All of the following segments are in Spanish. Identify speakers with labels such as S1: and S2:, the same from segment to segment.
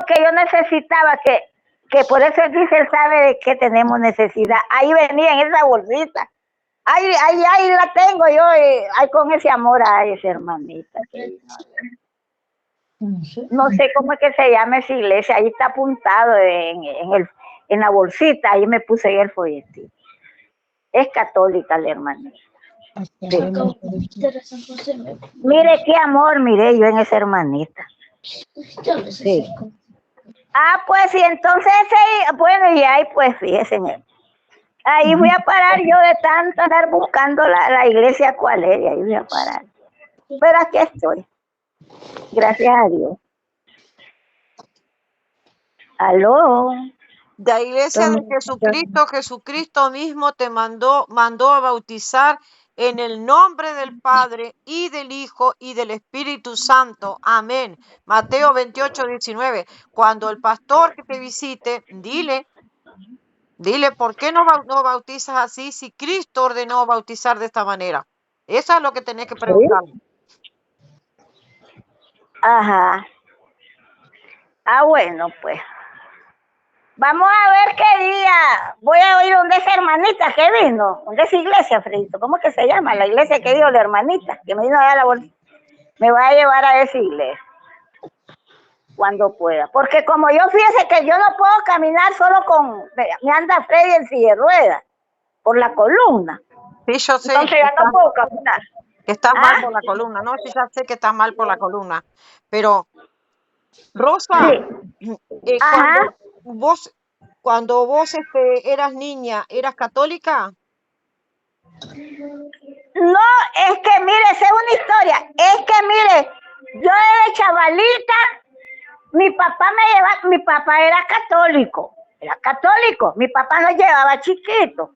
S1: que yo necesitaba, que por eso dice, él sabe de qué tenemos necesidad. Ahí venía en esa bolsita. Ahí la tengo yo, ahí con ese amor a esa hermanita. No sé cómo es que se llama esa iglesia, ahí está apuntado en la bolsita, ahí me puse el folletín. Es católica la hermanita. Sí. Mire qué amor miré yo en esa hermanita. Sí. Pues y entonces, bueno, y ahí pues fíjense, ahí voy a parar yo de tanto andar buscando la iglesia cuál es, y ahí voy a parar. Pero aquí estoy, gracias a Dios. Aló.
S2: La iglesia de Jesucristo, Jesucristo mismo te mandó a bautizar en el nombre del Padre y del Hijo y del Espíritu Santo. Amén. Mateo 28:19. Cuando el pastor que te visite, dile, ¿por qué no bautizas así si Cristo ordenó bautizar de esta manera? Eso es lo que tenés que preguntar.
S1: Ajá. Bueno, pues. Vamos a ver qué día. Voy a oír donde esa hermanita que vino. ¿Dónde esa iglesia, Fredito? ¿Cómo que se llama? La iglesia que dijo la hermanita, que me vino a dar la bolsa. Me va a llevar a esa iglesia. Cuando pueda. Porque como yo fíjese que yo no puedo caminar solo me anda Freddy en silla de ruedas. Por la columna.
S2: Sí, yo sé.
S1: Entonces ya no puedo caminar.
S2: Que estás mal por la columna. No, sí, ya sé que estás mal por la columna. Pero, Rosa,
S1: sí.
S2: cuando vos eras niña, ¿eras católica?
S1: No, es que mire, esa es una historia. Es que mire, yo de chavalita, mi papá era católico. Mi papá nos llevaba chiquitos.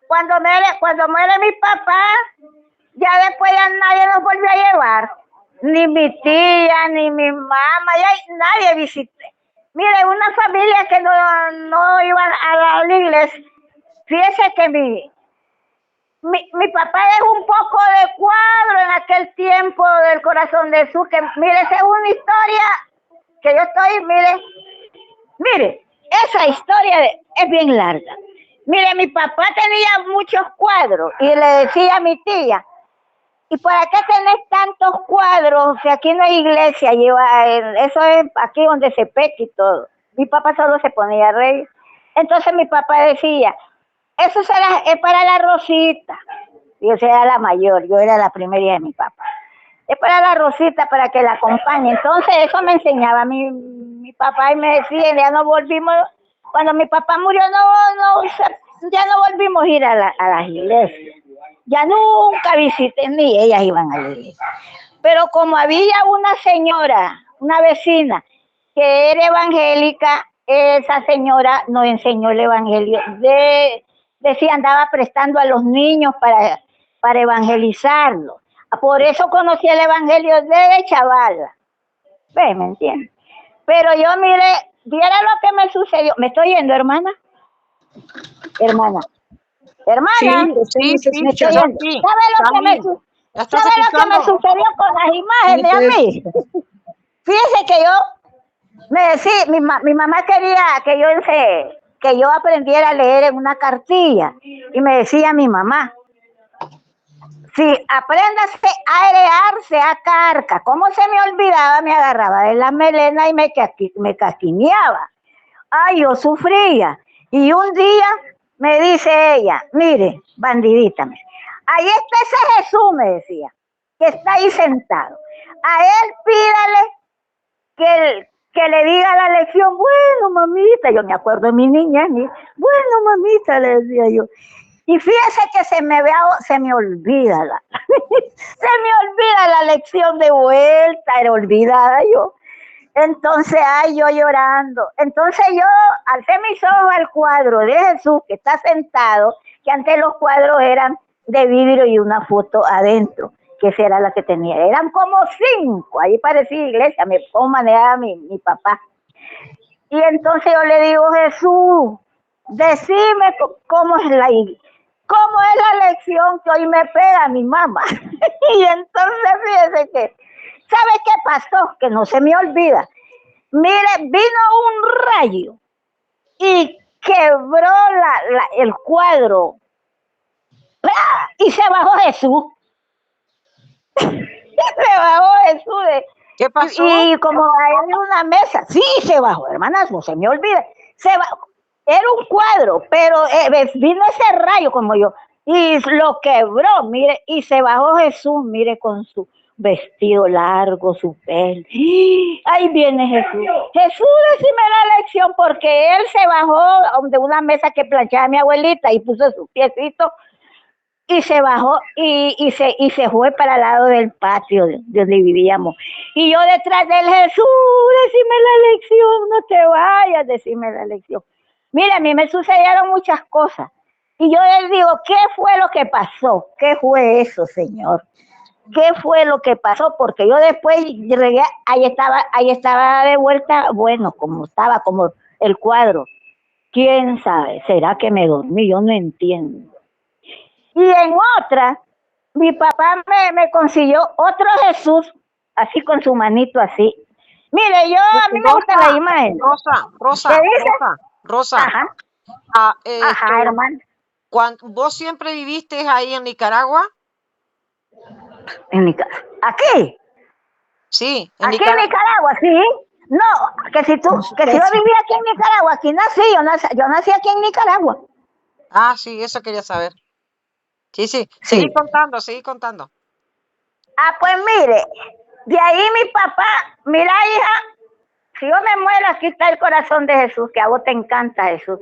S1: Cuando muere mi papá, ya después ya nadie nos volvió a llevar. Ni mi tía, ni mi mamá, ya nadie visité. Mire, una familia que no iba a la iglesia. Fíjese que mi papá dejó un poco de cuadro en aquel tiempo del Corazón de Jesús, que mire, esa es una historia que yo estoy, mire, esa historia es bien larga. Mire, mi papá tenía muchos cuadros y le decía a mi tía, ¿y para qué tenés tantos cuadros? Si aquí no hay iglesia, eso es aquí donde se peca y todo. Mi papá solo se ponía a reír. Entonces mi papá decía, eso es para la Rosita. Yo era la mayor, yo era la primera de mi papá. Es para la Rosita, para que la acompañe. Entonces eso me enseñaba mi papá y me decía, ya no volvimos, cuando mi papá murió, ya no volvimos a ir a las iglesias. Ya nunca visité, ni ellas iban a la iglesia. Pero como había una señora, una vecina, que era evangélica, esa señora nos enseñó el evangelio. Decía, andaba prestando a los niños para evangelizarlos. Por eso conocí el evangelio de chavala. ¿Ves? ¿Me entiendes? Pero yo, mire, viera lo que me sucedió. ¿Me estoy yendo, hermana? Hermana,
S2: Sí,
S1: me estoy yendo.
S2: sí.
S1: ¿Sabe lo que me sucedió con las imágenes a mí? Fíjese que me decía, mi mamá quería que yo aprendiera a leer en una cartilla. Y me decía mi mamá, sí, apréndase a arearse a carca. ¿Cómo se me olvidaba? Me agarraba de la melena y me casquineaba. Ay, yo sufría. Y un día me dice ella, mire, bandidita, ahí está ese Jesús, me decía, que está ahí sentado. A él pídale que le diga la lección. Bueno, mamita, yo me acuerdo de mi niña, bueno, mamita, le decía yo. Y fíjese que se me olvida se me olvida la lección de vuelta, era olvidada yo. Entonces, yo llorando. Entonces yo alcé mis ojos al cuadro de Jesús que está sentado, que antes los cuadros eran de vidrio y una foto adentro, que esa era la que tenía. Eran como 5, ahí parecía iglesia, cómo manejaba mi papá. Y entonces yo le digo, Jesús, decime cómo es la lección que hoy me pega mi mamá. Y entonces fíjese que, ¿sabe qué pasó? Que no se me olvida. Mire, vino rayo y quebró el cuadro. ¡Ah! Y se bajó Jesús. Se bajó Jesús.
S2: ¿Qué pasó?
S1: Y como hay una mesa, sí, se bajó, hermanas, no se me olvide. Se bajó. Era un cuadro, pero vino ese rayo como yo. Y lo quebró, mire, y se bajó Jesús, mire, con su vestido largo, su pelo. Ahí viene Jesús. Jesús, decime la lección, porque él se bajó de una mesa que planchaba mi abuelita y puso su piecito y se bajó y se fue para el lado del patio donde vivíamos. Y yo detrás de él, Jesús, decime la lección, no te vayas, decime la lección. Mira, a mí me sucedieron muchas cosas. Y yo les digo, ¿qué fue lo que pasó? ¿Qué fue eso, Señor? ¿Qué fue lo que pasó? Porque yo después llegué, ahí estaba de vuelta, bueno, como estaba, como el cuadro. ¿Quién sabe? ¿Será que me dormí? Yo no entiendo. Y en otra, mi papá me consiguió otro Jesús, así con su manito así. Mire, a mí me gusta la imagen.
S2: Rosa.
S1: Ajá, ajá, hermano.
S2: ¿Vos siempre viviste ahí en Nicaragua?
S1: ¿Aquí?
S2: Sí,
S1: aquí en Nicaragua, sí. No, que si yo vivía aquí en Nicaragua, aquí nací, yo nací aquí en Nicaragua.
S2: Ah, sí, eso quería saber. Sí. Seguí contando.
S1: Ah, pues mire, de ahí mi papá, mira hija, si yo me muero, aquí está el corazón de Jesús, que a vos te encanta Jesús.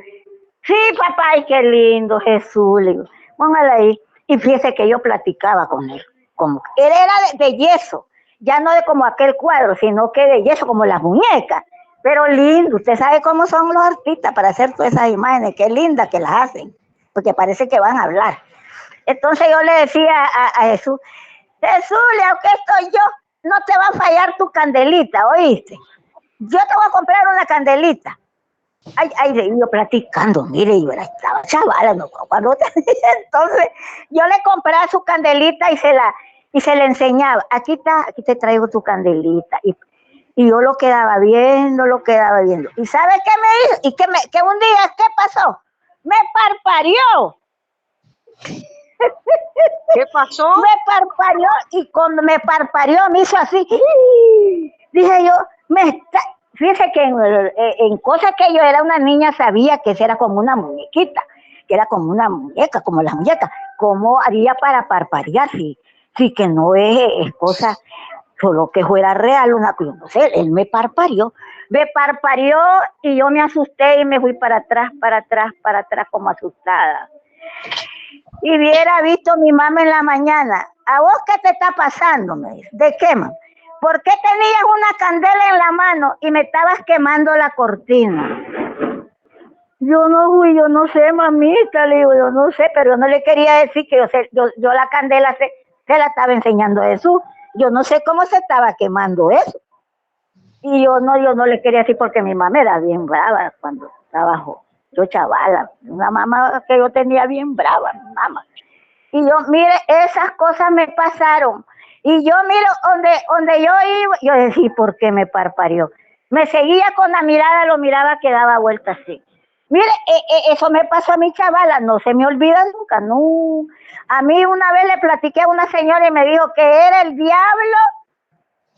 S1: Sí, papá, ay, qué lindo Jesús, le digo, póngale ahí. Y fíjese que yo platicaba con él, como él era de yeso, ya no de como aquel cuadro, sino que de yeso, como las muñecas, pero lindo. Usted sabe cómo son los artistas para hacer todas esas imágenes, qué lindas que las hacen, porque parece que van a hablar. Entonces yo le decía a Jesús, Jesús, aunque estoy yo, no te va a fallar tu candelita, ¿oíste? Yo te voy a comprar una candelita. Ay, yo platicando, mire, yo estaba chavala, ¿no? Entonces yo le compraba su candelita y se la enseñaba. Aquí te traigo tu candelita. Y yo lo quedaba viendo. ¿Y sabe qué me hizo? Y que un día, ¿qué pasó? Me parpadeó.
S2: ¿Qué pasó?
S1: Me parpadeó y cuando me parpadeó me hizo así. Dije yo, fíjese que en cosas que yo era una niña sabía que esa era como una muñequita, que era como una muñeca, como las muñecas. ¿Cómo haría para parpadear? Sí que no es cosa, solo que fuera real, yo no sé, él me parpadeó y yo me asusté y me fui para atrás, como asustada. Y hubiera visto mi mamá en la mañana. ¿A vos qué te está pasando? Me dice. ¿De qué, mamá? ¿Por qué tenías una candela en la mano y me estabas quemando la cortina? Yo no sé, mamita, le digo, yo no sé, pero yo no le quería decir que yo la candela se la estaba enseñando a Jesús. Yo no sé cómo se estaba quemando eso. Y yo no le quería decir porque mi mamá era bien brava cuando trabajó. Yo chavala, una mamá que yo tenía bien brava, mi mamá. Y yo, mire, esas cosas me pasaron. Y yo miro donde yo iba, yo decía, ¿por qué me parpadeó? Me seguía con la mirada, lo miraba que daba vuelta así. Mire, eso me pasó a mi chavala, no se me olvida nunca, no. A mí una vez le platiqué a una señora y me dijo que era el diablo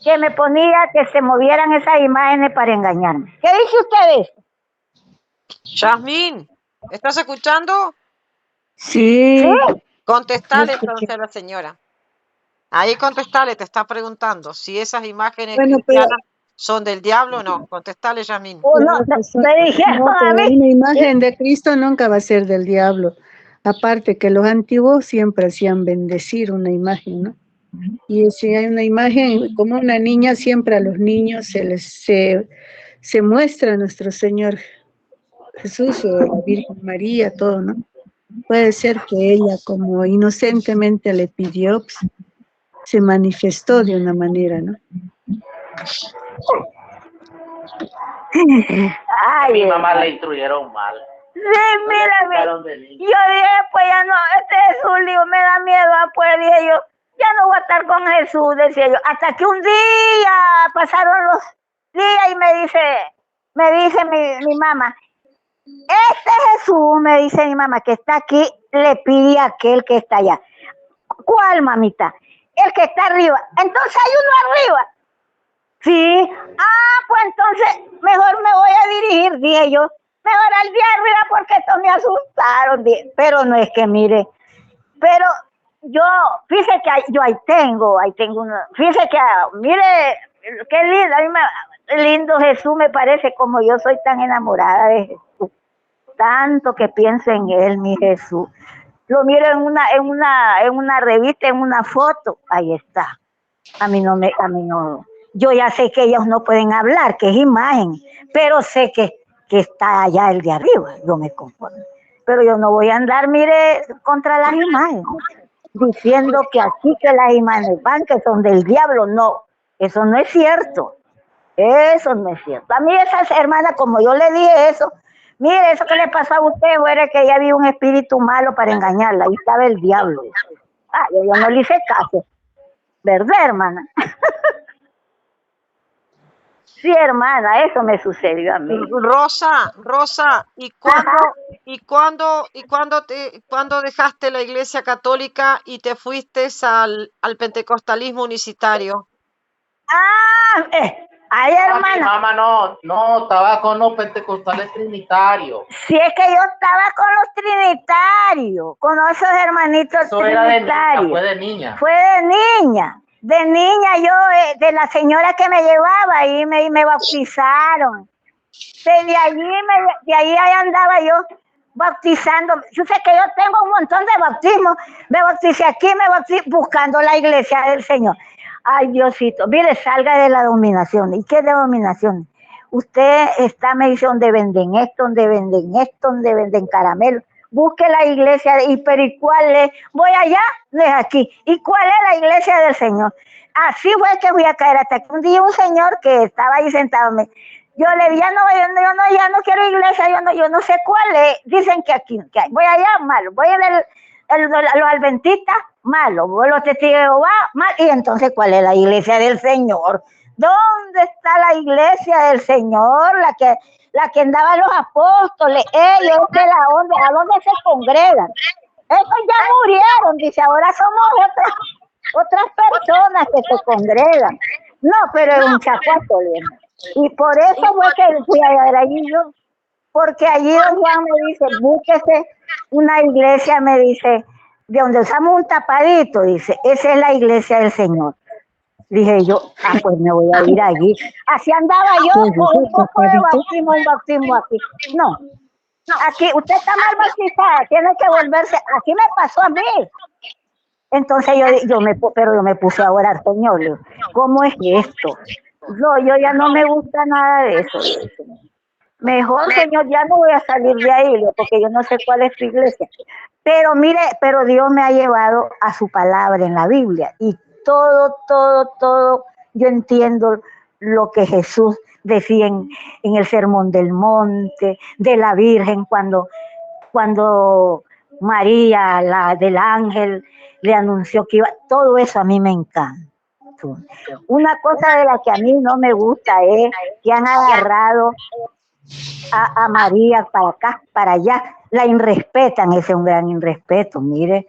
S1: que me ponía que se movieran esas imágenes para engañarme. ¿Qué dice usted de eso?
S2: Yasmín, ¿estás escuchando?
S3: Sí.
S2: Contestale entonces a la señora. Ahí contestale, te está preguntando si esas imágenes cristianas son del diablo o no. Contestale, Yasmín.
S1: Me dijeron a mí.
S3: Una imagen de Cristo nunca va a ser del diablo. Aparte que los antiguos siempre hacían bendecir una imagen, ¿no? Y si hay una imagen, como una niña, siempre a los niños se muestra a nuestro Señor Jesús o la Virgen María, todo, ¿no? Puede ser que ella, como inocentemente le pidió, pues, se manifestó de una manera, ¿no?
S1: Ay,
S4: mi mamá le instruyeron mal.
S1: Sí, mírame. Yo dije, pues ya no, este Jesús, digo, me da miedo. Pues dije yo, ya no voy a estar con Jesús, decía yo. Hasta que un día pasaron los días y me dice, me dice mi mamá, este Jesús, me dice mi mamá, que está aquí, le pide a aquel que está allá. ¿Cuál, mamita? El que está arriba. Entonces hay uno arriba. Sí. Pues entonces mejor me voy a dirigir, dije yo. Mejor al de arriba porque estos me asustaron. Pero no es que mire. Pero yo, fíjese que yo ahí tengo una. Fíjese que, mire, qué lindo. A mí lindo Jesús me parece, como yo soy tan enamorada de Jesús. Tanto que pienso en él, mi Jesús. Lo miro en una revista, en una foto, ahí está. A mí no. Yo ya sé que ellos no pueden hablar, que es imagen, pero sé que está allá el de arriba, yo me conformo. Pero yo no voy a andar, mire, contra las imágenes, diciendo que aquí que las imágenes van, que son del diablo, no, eso no es cierto. Eso no es cierto. A mí esas hermanas, como yo le dije eso, mire, eso que le pasó a usted fue que ella había un espíritu malo para engañarla, ahí estaba el diablo. Yo no le hice caso, ¿verdad, hermana? Sí, hermana, eso me sucedió a mí.
S2: Rosa, ¿y cuándo dejaste la Iglesia Católica y te fuiste al pentecostalismo unicitario?
S1: Ay, hermana.
S4: Mi mamá no, estaba con los pentecostales trinitarios.
S1: Sí, es que yo estaba con los trinitarios, con esos hermanitos
S4: Eso
S1: trinitarios.
S4: fue de niña.
S1: Fue de niña. De niña yo, de la señora que me llevaba ahí, me bautizaron. De ahí andaba yo bautizando. Yo sé que yo tengo un montón de bautismos. Me bauticé aquí, buscando la iglesia del Señor. Ay, Diosito, mire, salga de la dominación. ¿Y qué de dominación? Usted está, me dice, donde venden esto, donde venden caramelo. Busque la iglesia, pero ¿y cuál es? Voy allá, no es aquí. ¿Y cuál es la iglesia del Señor? Así fue que fui a caer hasta que un día un señor que estaba ahí sentado, yo le dije, ya no quiero iglesia, yo no sé cuál es. Dicen que aquí, voy allá, malo. Voy a ver los adventistas, malo. Voy a los testigos de Jehová, mal. Y entonces, ¿cuál es la iglesia del Señor? ¿Dónde está la iglesia del Señor? La que andaban los apóstoles, ellos, ¿a dónde se congregan? Estos ya murieron, dice, ahora somos otras personas que se congregan. No, pero es un chacuato, y por eso fue que fui a ver allí yo, porque allí don Juan me dice, búsquese una iglesia, me dice, de donde usamos un tapadito, dice, esa es la iglesia del Señor. Dije yo, pues me voy a ir allí. Así andaba yo con un poco de bautismo aquí. No, aquí usted está mal bautizada, tiene que volverse, así me pasó a mí. Entonces yo me puse a orar, Señor, ¿cómo es esto? No, yo ya no me gusta nada de eso. Mejor, Señor, ya no voy a salir de ahí, porque yo no sé cuál es tu iglesia. Pero mire, Dios me ha llevado a su palabra en la Biblia. Y todo, yo entiendo lo que Jesús decía en el Sermón del Monte, de la Virgen, cuando María, la del ángel, le anunció que iba. Todo eso a mí me encanta. Una cosa de la que a mí no me gusta es que han agarrado a María para acá, para allá, la irrespetan, ese es un gran irrespeto, mire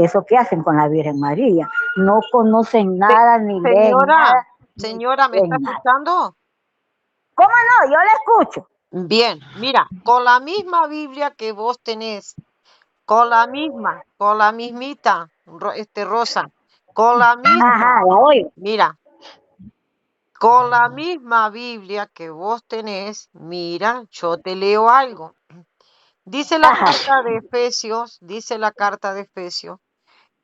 S1: eso que hacen con la Virgen María, no conocen nada ni leen nada.
S2: Señora, ¿me está escuchando?
S1: ¿Cómo no? Yo la escucho.
S2: Bien, mira, con la misma Biblia que vos tenés, con la mismita, Rosa, con la misma.
S1: Ajá, la oigo.
S2: Mira, con la misma Biblia que vos tenés, mira, yo te leo algo. Dice la carta de Efesios,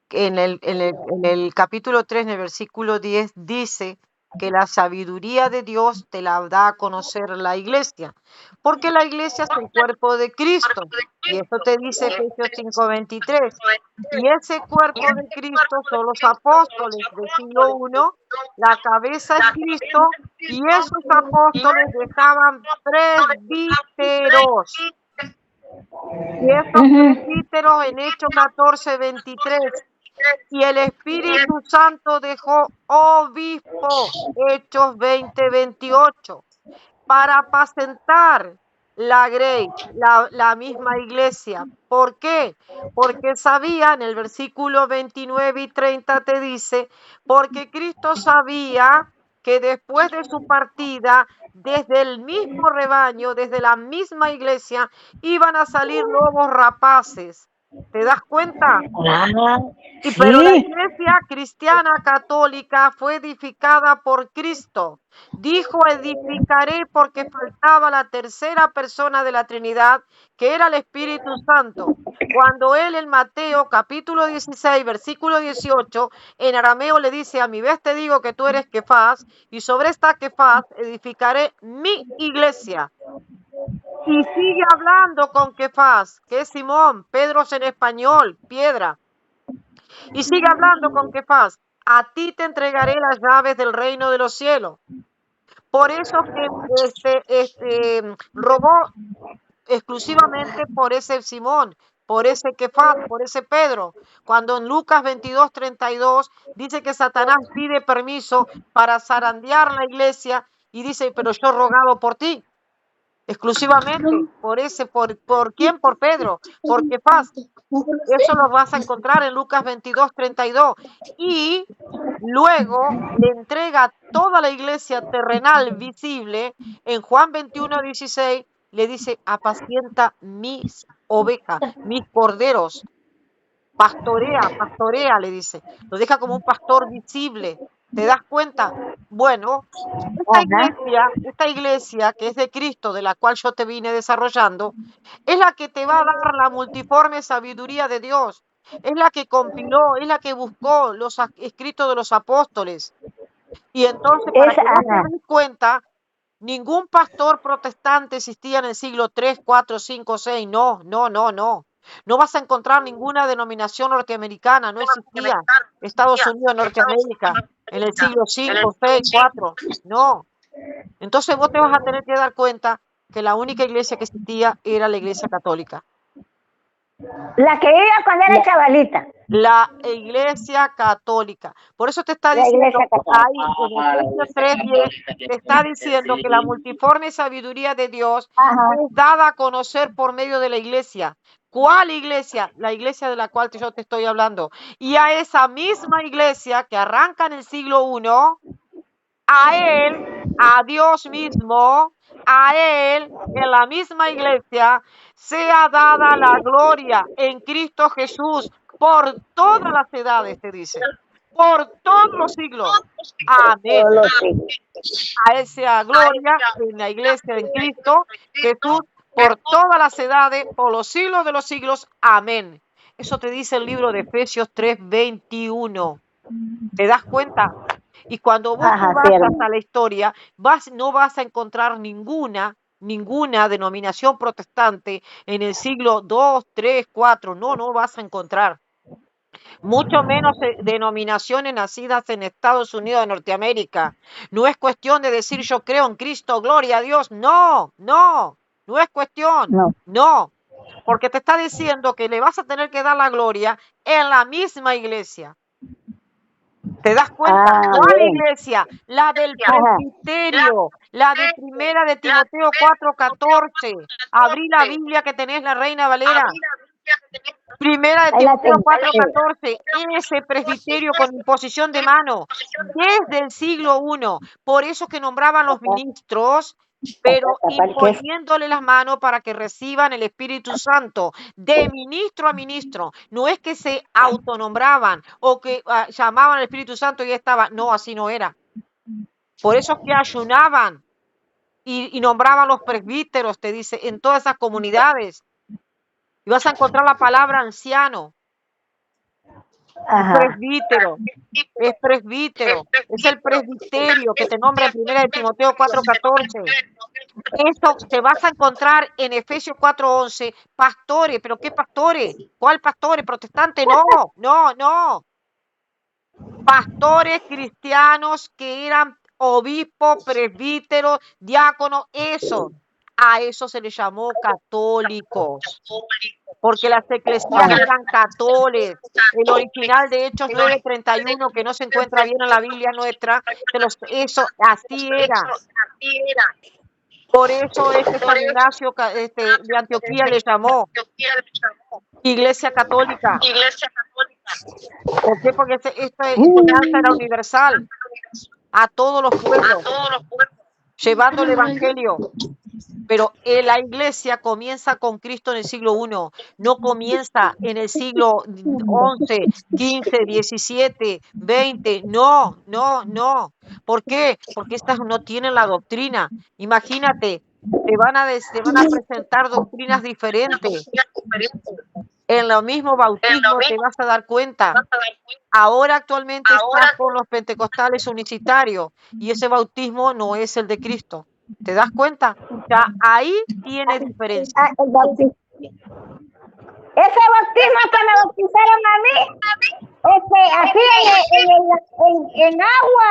S2: en el capítulo 3, en el versículo 10, dice que la sabiduría de Dios te la da a conocer la iglesia, porque la iglesia es el cuerpo de Cristo, y eso te dice Efesios 5:23, y ese cuerpo de Cristo son los apóstoles del siglo I, la cabeza es Cristo, y esos apóstoles dejaban presbíteros, y esos presbíteros en Hechos 14:23, y el Espíritu Santo dejó obispo, Hechos 20:28. para apacentar la grey, la misma iglesia. ¿Por qué? Porque sabía, en el versículo 29 y 30 te dice, porque Cristo sabía que después de su partida, desde el mismo rebaño, desde la misma iglesia, iban a salir lobos rapaces. ¿Te das cuenta? Pero la
S1: Sí.
S2: iglesia cristiana católica fue edificada por Cristo. Dijo, edificaré porque faltaba la tercera persona de la Trinidad, que era el Espíritu Santo. Cuando él en Mateo capítulo 16, versículo 18, en arameo le dice, a mi vez te digo que tú eres Kefas, y sobre esta Kefas edificaré mi iglesia. Y sigue hablando con Kefas, que es Simón, Pedro en español, piedra. Y sigue hablando con Kefas, a ti te entregaré las llaves del reino de los cielos. Por eso que rogó exclusivamente por ese Simón, por ese Kefas, por ese Pedro. Cuando en Lucas 22:32 dice que Satanás pide permiso para zarandear la iglesia y dice, pero yo he rogado por ti. Exclusivamente ¿por quién? Por Pedro, por Kefas. Eso lo vas a encontrar en Lucas 22:32. Y luego le entrega toda la iglesia terrenal visible. En Juan 21:16 le dice, apacienta mis ovejas, mis corderos. Pastorea, le dice. Lo deja como un pastor visible. ¿Te das cuenta? Bueno, esta iglesia que es de Cristo, de la cual yo te vine desarrollando, es la que te va a dar la multiforme sabiduría de Dios. Es la que compiló, es la que buscó los escritos de los apóstoles. Y entonces, para que no te des cuenta, ningún pastor protestante existía en el siglo 3, 4, 5, 6. No. No vas a encontrar ninguna denominación norteamericana, no existía. Estados Unidos, Norteamérica, en el siglo 5, 6, 4. No. Entonces vos te vas a tener que dar cuenta que la única iglesia que existía era la iglesia católica.
S1: La que iba cuando era chavalita.
S2: La iglesia católica. Por eso te está diciendo ahí en Efesios 3:10, te está diciendo que la multiforme sabiduría de Dios es dada a conocer por medio de la iglesia. ¿Cuál iglesia? La iglesia de la cual yo te estoy hablando. Y a esa misma iglesia que arranca en el siglo I, a él, a Dios mismo, a él, en la misma iglesia, sea dada la gloria en Cristo Jesús por todas las edades, te dice, por todos los siglos. Amén. A él sea gloria en la iglesia en Cristo Jesús por todas las edades, por los siglos de los siglos. Amén. Eso te dice el libro de Efesios 3:21. ¿Te das cuenta? Y cuando vos vas a la historia, no vas a encontrar ninguna denominación protestante en el siglo 2, 3, 4. No vas a encontrar. Mucho menos denominaciones nacidas en Estados Unidos de Norteamérica. No es cuestión de decir yo creo en Cristo, gloria a Dios. No es cuestión. No, porque te está diciendo que le vas a tener que dar la gloria en la misma iglesia. ¿Te das cuenta? ¿Cuál iglesia? La del presbiterio, la de Primera de Timoteo 4:14. Abrí la Biblia que tenés, la Reina Valera. Primera de Timoteo 4:14. Ese presbiterio con imposición de mano desde el siglo I. Por eso que nombraban los ministros, pero imponiéndole las manos para que reciban el Espíritu Santo de ministro a ministro. No es que se autonombraban o que llamaban al Espíritu Santo y ya estaba. No, así no era. Por eso que ayunaban y nombraban los presbíteros, te dice, en todas esas comunidades. Y vas a encontrar la palabra anciano. Presbítero, es el presbiterio que te nombra en Primera de Timoteo 4:14. Esto te vas a encontrar en Efesios 4:11, pastores, pero ¿qué pastores? ¿Cuál pastores? ¿Protestante? No. Pastores cristianos que eran obispos, presbíteros, diáconos, eso. A eso se les llamó católicos. Porque las eclesias eran católicos. El original de Hechos 9:31, que no se encuentra bien en la Biblia nuestra, eso así era. Por eso San Ignacio de Antioquía le llamó Iglesia Católica. ¿Por qué? Porque esta enseñanza era universal a todos los pueblos, llevando el Evangelio. Pero la iglesia comienza con Cristo en el siglo I, no comienza en el siglo XI, XV, XVII, XX. No, no, no. ¿Por qué? Porque estas no tienen la doctrina. Imagínate, te van a presentar doctrinas diferentes. En lo mismo bautismo te vas a dar cuenta. Ahora actualmente estás con los pentecostales unicitarios y ese bautismo no es el de Cristo. ¿Te das cuenta? Ya ahí tiene diferencia.
S1: El bautismo. Ese bautismo que me bautizaron a mí, así en agua,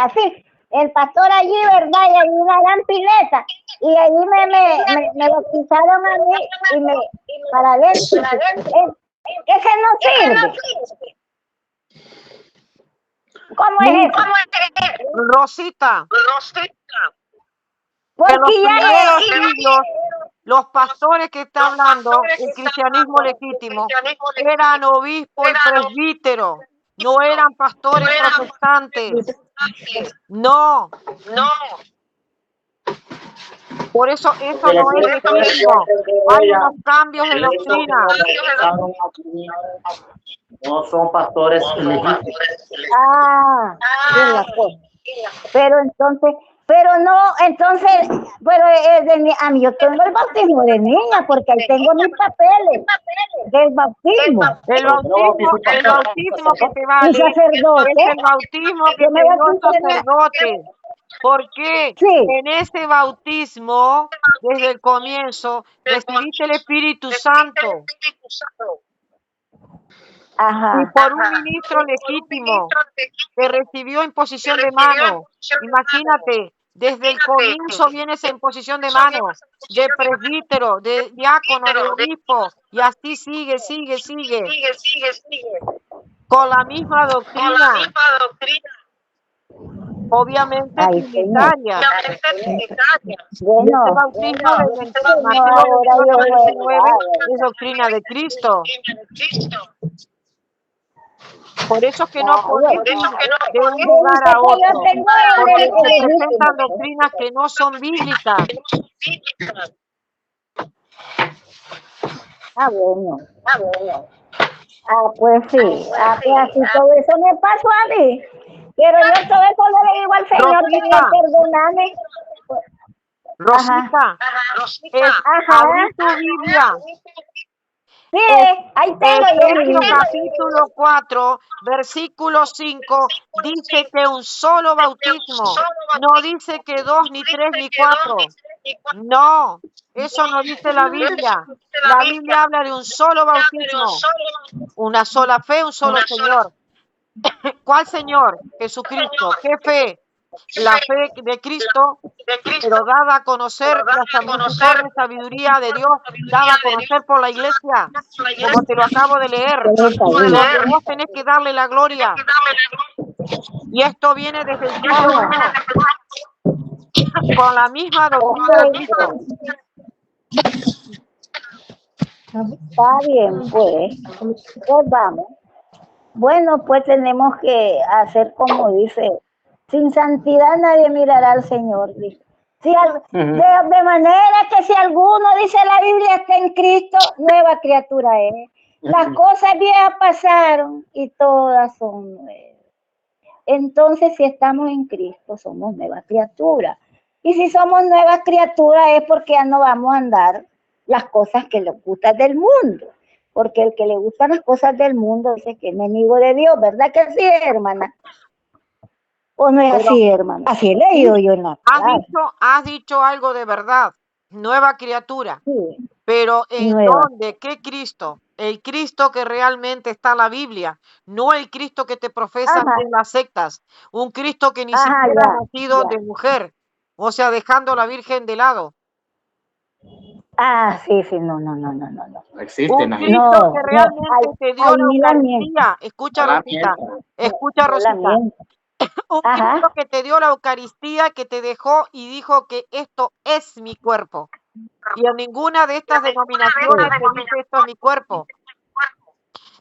S1: así, el pastor allí, ¿verdad? Y hay una gran pileta, y allí me bautizaron a mí, y para adentro. Ese no sirve. ¿Cómo es eso?
S2: Rosita,
S1: Porque
S2: en los
S1: ya
S2: primeros siglos, los pastores que está hablando, el cristianismo legítimo, eran obispos y presbíteros, no eran pastores protestantes. No. Por eso no es legítimo. Hay unos cambios de doctrina.
S4: No son pastores legítimos.
S1: A mí yo tengo el bautismo de niña, porque ahí tengo mis papeles del bautismo.
S2: El bautismo que te vale es el bautismo que te dio el sacerdote. ¿Por qué?
S1: Sí.
S2: En ese bautismo, desde el comienzo, recibiste el Espíritu Santo.
S1: Ajá.
S2: Y por un ministro legítimo que recibió imposición de mano. Imagínate, desde el comienzo vienes en posición de mano, de presbítero, de diácono, de obispo, y así sigue. Con la misma doctrina. Obviamente trinitaria.
S1: Bueno,
S2: Este bautismo de Mateo 19 es doctrina de Cristo. Por eso es que no podés ir de un lugar a otro, porque se presentan doctrinas que no son bíblicas.
S1: Bueno. Pues sí. Así todo eso me pasó a mí. Pero yo todo eso le digo al Señor que me perdoname.
S2: Rosita, abrí tu Biblia.
S1: Sí, ahí tengo yo mi
S2: Efesios
S1: Biblia.
S2: capítulo 4, versículo 5, dice que un solo bautismo. No dice que 2, ni 3, ni 4. No, eso no dice la Biblia. La Biblia habla de un solo bautismo. Una sola fe, un solo Señor. ¿Cuál Señor? Jesucristo. ¿Qué fe? La fe de Cristo, pero dada a conocer la multiforme sabiduría de Dios, dada a conocer por la iglesia, como te lo acabo de leer, donde vos tenés que darle la gloria. Y esto viene desde el siglo I, con la misma doctrina de Cristo.
S1: Está bien, pues vamos. Bueno, pues tenemos que hacer como dice, sin santidad nadie mirará al Señor. Dice. De manera que si alguno dice la Biblia está en Cristo, nueva criatura es. Las cosas viejas pasaron y todas son nuevas. Entonces, si estamos en Cristo, somos nuevas criaturas. Y si somos nuevas criaturas es porque ya no vamos a andar las cosas que les gustan del mundo. Porque el que le gustan las cosas del mundo dice que es enemigo de Dios, ¿verdad que sí, hermana? ¿O no es así, hermana? Así he leído yo en la palabra.
S2: Has dicho algo de verdad, nueva criatura.
S1: Sí.
S2: Pero ¿en
S1: Nueva.
S2: dónde? ¿Qué Cristo? El Cristo que realmente está en la Biblia, no el Cristo que te profesan en las sectas. Un Cristo que ni siquiera ha nacido de mujer, o sea, dejando a la Virgen de lado.
S1: Sí, no.
S4: No existe
S2: Un Cristo que realmente te dio la Eucaristía. Escucha, Rosita. Escucha, Rosita. Un
S1: Ajá.
S2: Cristo que te dio la Eucaristía, que te dejó y dijo que esto es mi cuerpo. Y en ninguna de estas denominaciones te dice esto es mi cuerpo.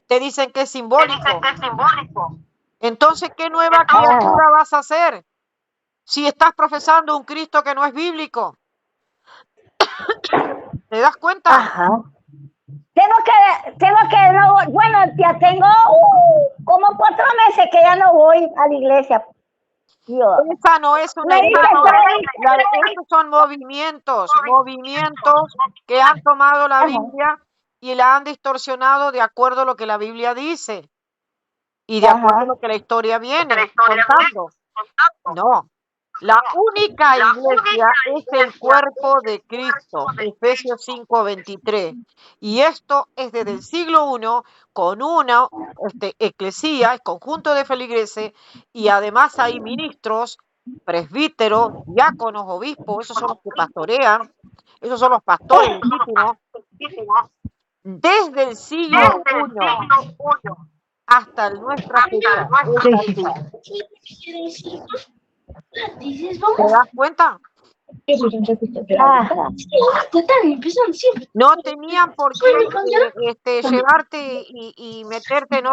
S2: Te dicen que es simbólico. Entonces, ¿qué nueva criatura vas a hacer si estás profesando un Cristo que no es bíblico? ¿Te das cuenta?
S1: Ajá. No, bueno, ya tengo como 4 meses que ya no voy a la iglesia. Dios.
S2: Esa no es una
S1: Me dice
S2: iglesia. Esos son movimientos que han tomado la
S1: Ajá.
S2: Biblia y la han distorsionado de acuerdo a lo que la Biblia dice y de acuerdo a lo que la historia viene contando. No. La única iglesia es el cuerpo de Cristo, Efesios 5:23. Y esto es desde el siglo I con una eclesía, el conjunto de feligreses, y además hay ministros, presbíteros, diáconos, obispos, esos son los que pastorean, esos son los pastores legítimos. Desde el siglo I hasta nuestra fecha. ¿Te das cuenta?
S1: Ajá.
S2: No tenían por qué llevarte y meterte en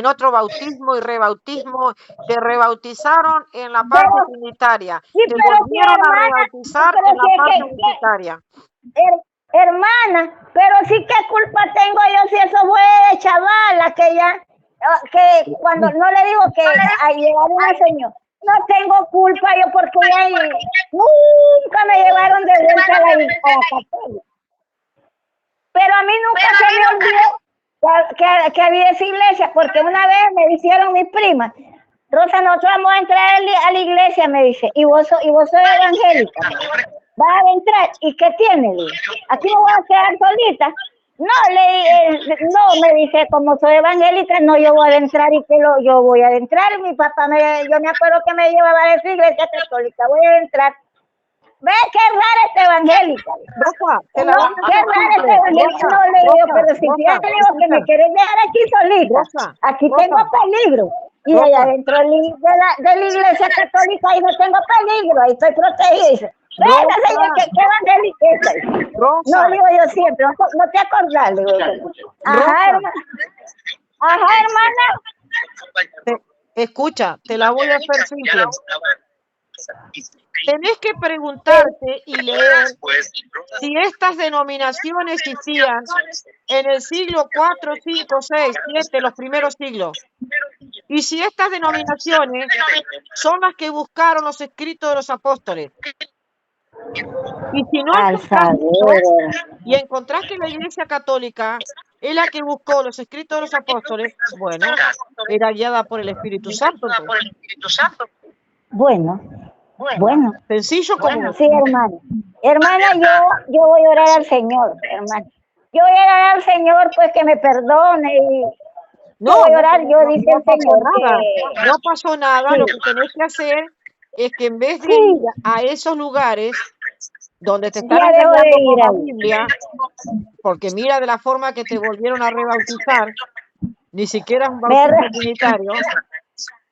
S2: otro bautismo y rebautismo. Te rebautizaron en la parte trinitaria.
S1: Sí,
S2: Te
S1: pero sí,
S2: volvieron a
S1: hermana,
S2: rebautizar
S1: pero
S2: en la
S1: sí,
S2: parte unitaria.
S1: hermana, pero sí, ¿qué culpa tengo yo si eso fue de chavala que cuando no le digo que a llevar una señora, no tengo culpa yo porque ya nunca me llevaron de vuelta a la católica. Pero a mí nunca se me olvidó que había esa iglesia, porque una vez me hicieron mis primas, Rosa, nosotros vamos a entrar a la iglesia, me dice, y vos sos evangélica, vas a entrar, ¿y qué tiene? Aquí me voy a quedar solita. No, me dice, como soy evangélica, no, yo voy a entrar yo voy a entrar. Mi papá, yo me acuerdo que me llevaba a esa iglesia católica, voy a entrar. Ve, qué rara esta evangélica.
S2: Rosa, te la
S1: No,
S2: voy a
S1: qué
S2: hacer
S1: rara
S2: simple.
S1: esta evangélica. No le digo, pero si ya te digo que me quieres dejar aquí solita,
S2: Rosa,
S1: aquí
S2: Rosa.
S1: tengo peligro. Y
S2: Rosa.
S1: allá dentro de la iglesia católica, ahí no tengo peligro, ahí estoy protegida. Dice, venga, señor, ¿qué evangélica es esa?
S2: Rosa.
S1: No, digo yo siempre, no te acordás, digo yo. Ajá, hermana. Ajá, hermana.
S2: Escucha, te la voy a hacer simple. Tenés que preguntarte y leer si estas denominaciones existían en el siglo 4, 5, 6, 7, los primeros siglos. Y si estas denominaciones son las que buscaron los escritos de los apóstoles. Y si no encontrás que la Iglesia Católica es la que buscó los escritos de los apóstoles, bueno, era guiada por el Espíritu Santo.
S1: Bueno.
S2: Sencillo como...
S1: Sí, hermana. Hermana, yo voy a orar al Señor, hermana. Yo voy a orar al Señor, pues que me perdone y
S2: no
S1: voy a orar, dice el Señor.
S2: No pasó nada, sí. Lo que tenés que hacer es que en vez de ir a esos lugares donde te están engañando con la Biblia, porque mira de la forma que te volvieron a rebautizar, ni siquiera es un bautismo trinitario,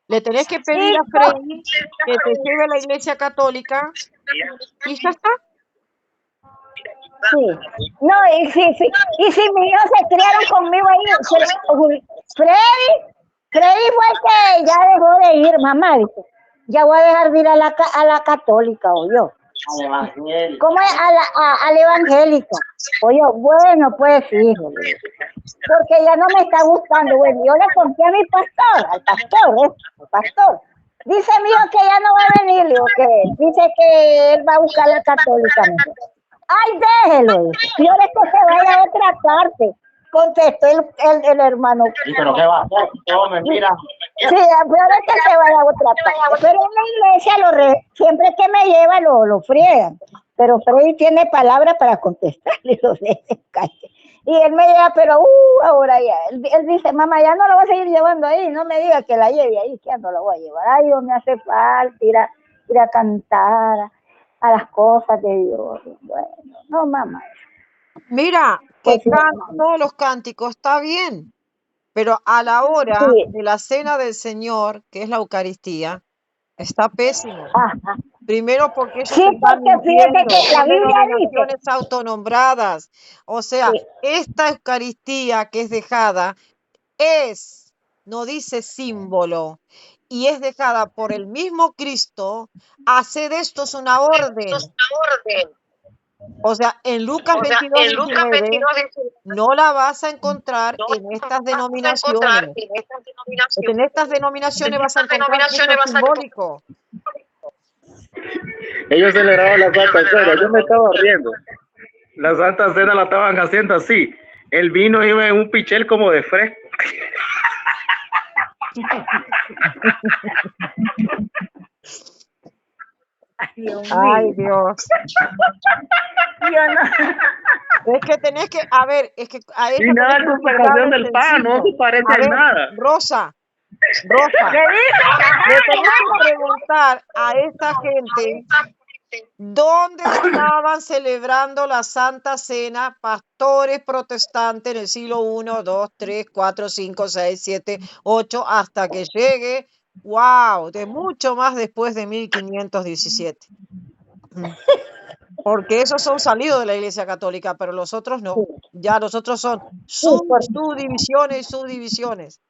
S2: le tenés que pedir a Freddy que te lleve a la iglesia católica y ya está.
S1: Sí, no, y si mis hijos se criaron conmigo ahí, Freddy fue que ya dejó de ir, mamá, dice, ya voy a dejar de ir a la católica, o yo. ¿Cómo es? A la evangélica. Oye, bueno, pues hijo, porque ya no me está gustando. Bueno, yo le conté a mi al pastor. Dice mío que ya no va a venir, digo que dice que él va a buscar la católica. Ay, déjelo. Peor es que se vaya a otra parte. Contestó el hermano.
S4: ¿Y pero qué va a hacer? No, mentira.
S1: Sí, peor es que se vaya a otra parte. Pero en la iglesia siempre que me lleva lo friegan. Pero Freddy tiene palabras para contestarle. Y él me lleva, pero ahora ya. Él dice, mamá, ya no lo voy a seguir llevando ahí. No me diga que la lleve ahí, que ya no lo voy a llevar. Ay, Dios, me hace falta ir a cantar a las cosas de Dios. Bueno, no, mamá.
S2: Mira, que todos los cánticos está bien, Pero a la hora
S1: Sí.
S2: de la cena del Señor, que es la Eucaristía, está pésimo.
S1: Ajá.
S2: Primero porque ellos
S1: Sí,
S2: están
S1: porque fíjate
S2: mintiendo,
S1: que la
S2: son
S1: Biblia dice,
S2: denominaciones autonombradas. O sea,
S1: sí,
S2: esta Eucaristía que es dejada es, no dice símbolo, y es dejada por el mismo Cristo. Hacer esto es una orden. O sea, en Lucas 22, 19 no la vas a encontrar en estas denominaciones. Porque en estas denominaciones vas a encontrar esto simbólico.
S4: Ellos celebraban la Santa Cena, yo me estaba riendo. La Santa Cena la estaban haciendo así. El vino iba en un pichel como de fresco.
S2: Ay, Dios.
S1: yo no.
S2: Es que tenés que, a ver, es que a eso
S4: Y nada,
S2: tenés que
S4: comparación
S2: explicarle
S4: del pan, no
S2: sencillo.
S4: se parece
S2: A
S4: en
S2: ver,
S4: nada.
S2: Rosa,
S1: ¿Qué dice?
S2: le tenés que preguntar a esta gente dónde estaban celebrando la Santa Cena pastores protestantes en el siglo I, II, III, IV, V, VI, VII, VIII, hasta que llegue, wow, de mucho más después de 1517. Porque esos son salidos de la Iglesia Católica, pero los otros no. Ya los otros son subdivisiones y subdivisiones.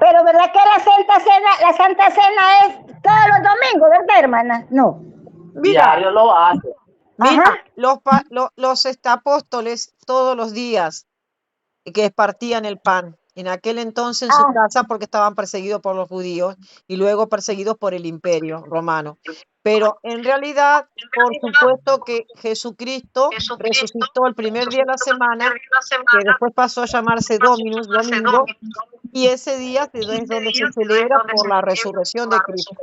S1: Pero ¿verdad que la Santa Cena es todos los domingos, verdad, hermana? No.
S2: Mira,
S4: Diario lo hace.
S2: mira,
S1: Ajá.
S2: los apóstoles todos los días que partían el pan. En aquel entonces en su
S1: Ah,
S2: casa porque estaban perseguidos por los judíos y luego perseguidos por el imperio romano. Pero en realidad, por supuesto que Jesucristo resucitó el primer día de la semana, que después pasó a llamarse Dominus, domingo, y ese día es donde se celebra por la resurrección de Cristo,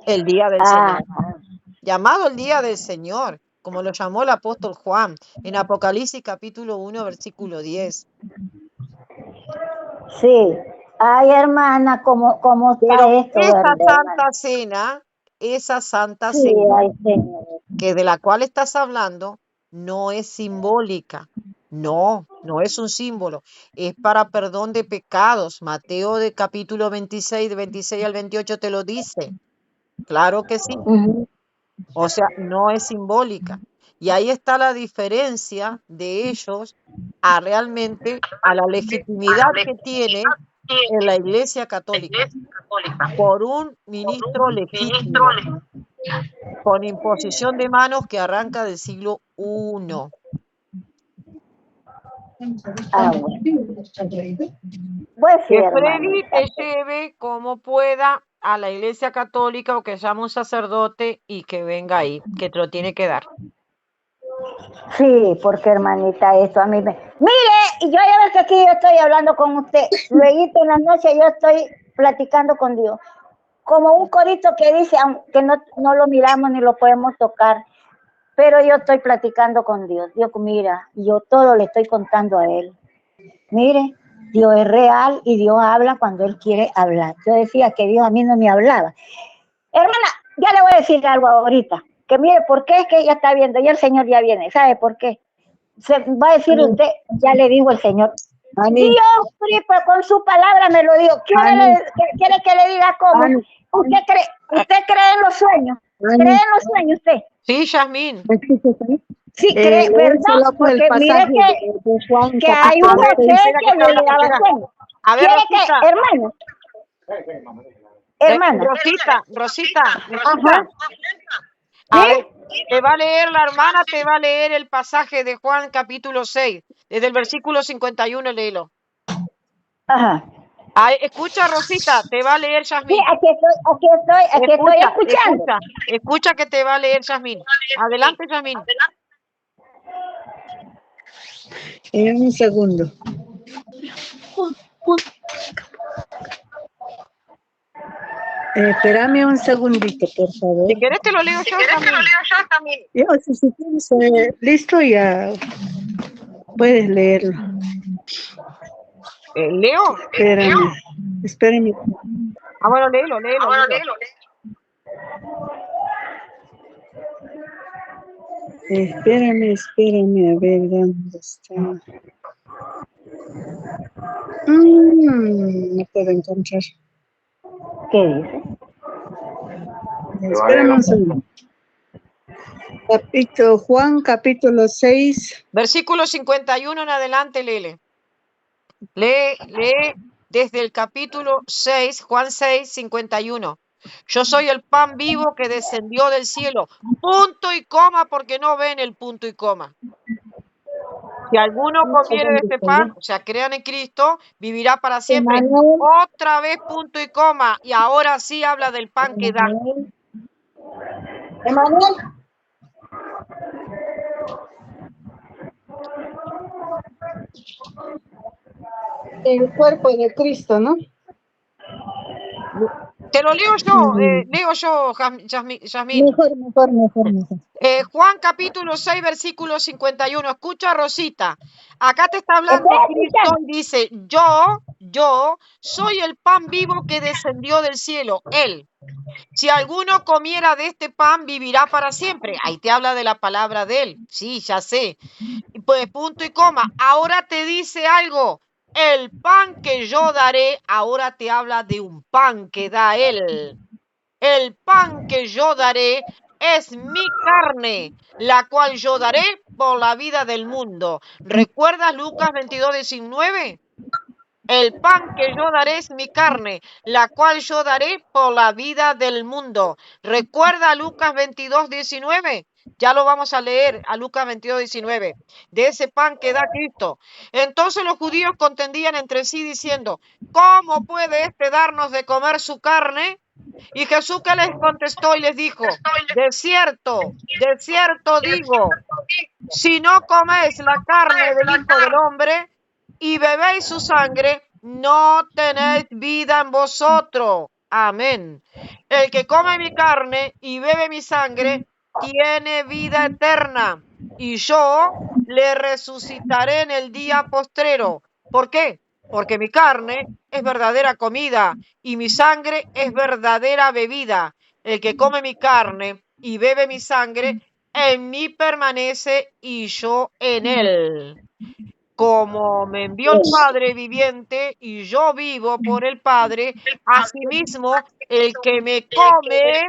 S2: el día del
S1: ah,
S2: Señor, llamado el día del Señor, como lo llamó el apóstol Juan en Apocalipsis capítulo 1, versículo 10.
S1: sí. Ay, hermana, ¿cómo está
S2: Pero
S1: esto, verdad, hermana?
S2: esa santa
S1: Sí,
S2: cena
S1: ay, Señor.
S2: que de la cual estás hablando no es simbólica. No, no es un símbolo. Es para perdón de pecados. Mateo de capítulo 26, de 26 al 28 te lo dice. Claro que sí.
S1: Ujú.
S2: O sea, no es simbólica. Y ahí está la diferencia de ellos a realmente a la legitimidad que tiene en la Iglesia Católica por un ministro legítimo, con imposición de manos que arranca del siglo I.
S1: Ah, bueno. Pues sí,
S2: Que Freddy
S1: hermanita.
S2: te lleve como pueda a la Iglesia Católica o que llame un sacerdote y que venga ahí, que te lo tiene que dar.
S1: Sí, porque hermanita, esto a mí me... Mire, y yo ya ves que aquí yo estoy hablando con usted. Luego en la noche yo estoy platicando con Dios. Como un corito que dice, aunque no lo miramos ni lo podemos tocar, pero yo estoy platicando con Dios. Dios, mira, yo todo le estoy contando a Él. Mire, Dios es real y Dios habla cuando Él quiere hablar. Yo decía que Dios a mí no me hablaba. Hermana, ya le voy a decir algo ahorita. Que mire, ¿por qué es que ella está viendo? Y el Señor ya viene. ¿Sabe por qué? Se va a decir usted, ya le digo el Señor.
S3: Ani,
S1: Dios, Cristo, con su palabra me lo dijo.
S3: Ani,
S1: ¿Quiere que le diga cómo?
S3: Ani,
S1: ¿Usted cree en los sueños? ¿Cree
S3: Ani,
S1: en los sueños usted?
S2: Sí, Yasmín.
S3: ¿me escuchas ahí?
S1: Sí, cree,
S3: Hoy
S1: ¿verdad?
S3: solo fue el
S1: Porque mire
S3: pasaje de Juan
S1: que hay
S3: capítulo
S1: un
S2: A ver,
S1: hotel
S3: 6.
S2: espera que
S1: que
S2: te
S1: le daba
S2: espera.
S1: sueño.
S2: A ver,
S1: ¿Quiere
S2: Rosita,
S1: que, hermana?
S2: Rosita, ¿me
S1: Ajá.
S2: escuchas? A ver,
S1: ¿Sí?
S2: te va a leer la hermana, te va a leer el pasaje de Juan capítulo 6, desde el versículo 51, léelo.
S1: Ajá.
S2: Ay, escucha, Rosita, te va a leer
S1: Sí,
S2: Yasmín.
S1: aquí estoy escuchando.
S2: Escucha que te va a leer Yasmín. Adelante, Yasmín.
S3: Un segundo. Espérame un segundito, por favor.
S2: Si querés te lo leo yo también.
S3: Yo, si tienes listo, ya puedes leerlo.
S2: Leo.
S3: Espérame.
S2: Ah, bueno, léelo.
S3: Espérame, a ver dónde está. No puedo encontrar.
S1: ¿Qué dice?
S3: Espérame un segundo. Juan, capítulo 6.
S2: Versículo 51 en adelante, léele. Lee desde el capítulo 6, Juan 6, 51. Yo soy el pan vivo que descendió del cielo. Punto y coma, porque no ven el punto y coma. Si alguno comiere de este pan, o sea, crean en Cristo, vivirá para siempre.
S1: Emanuel.
S2: Otra vez punto y coma. Y ahora sí habla del pan que da.
S1: Emanuel.
S3: El cuerpo de Cristo, ¿no?
S2: Te lo leo yo, Yasmín.
S3: Mejor.
S2: Juan capítulo 6, versículo 51. Escucha, Rosita. Acá te está hablando Cristo y dice, yo soy el pan vivo que descendió del cielo. Él. Si alguno comiera de este pan, vivirá para siempre. Ahí te habla de la palabra de él. Sí, ya sé. Pues punto y coma. Ahora te dice algo. El pan que yo daré, ahora te habla de un pan que da él. El pan que yo daré es mi carne, la cual yo daré por la vida del mundo. ¿Recuerdas Lucas 22, 19? El pan que yo daré es mi carne, la cual yo daré por la vida del mundo. ¿Recuerda Lucas 22, 19? Ya lo vamos a leer a Lucas 22, 19. De ese pan que da Cristo. Entonces los judíos contendían entre sí diciendo, ¿cómo puede este darnos de comer su carne? Y Jesús que les contestó y les dijo, de cierto digo, si no coméis la carne del Hijo del Hombre y bebéis su sangre, no tenéis vida en vosotros. Amén. El que come mi carne y bebe mi sangre, tiene vida eterna, y yo le resucitaré en el día postrero. ¿Por qué? Porque mi carne es verdadera comida y mi sangre es verdadera bebida. El que come mi carne y bebe mi sangre, en mí permanece y yo en él. Como me envió el Padre viviente y yo vivo por el Padre, asimismo el que me come,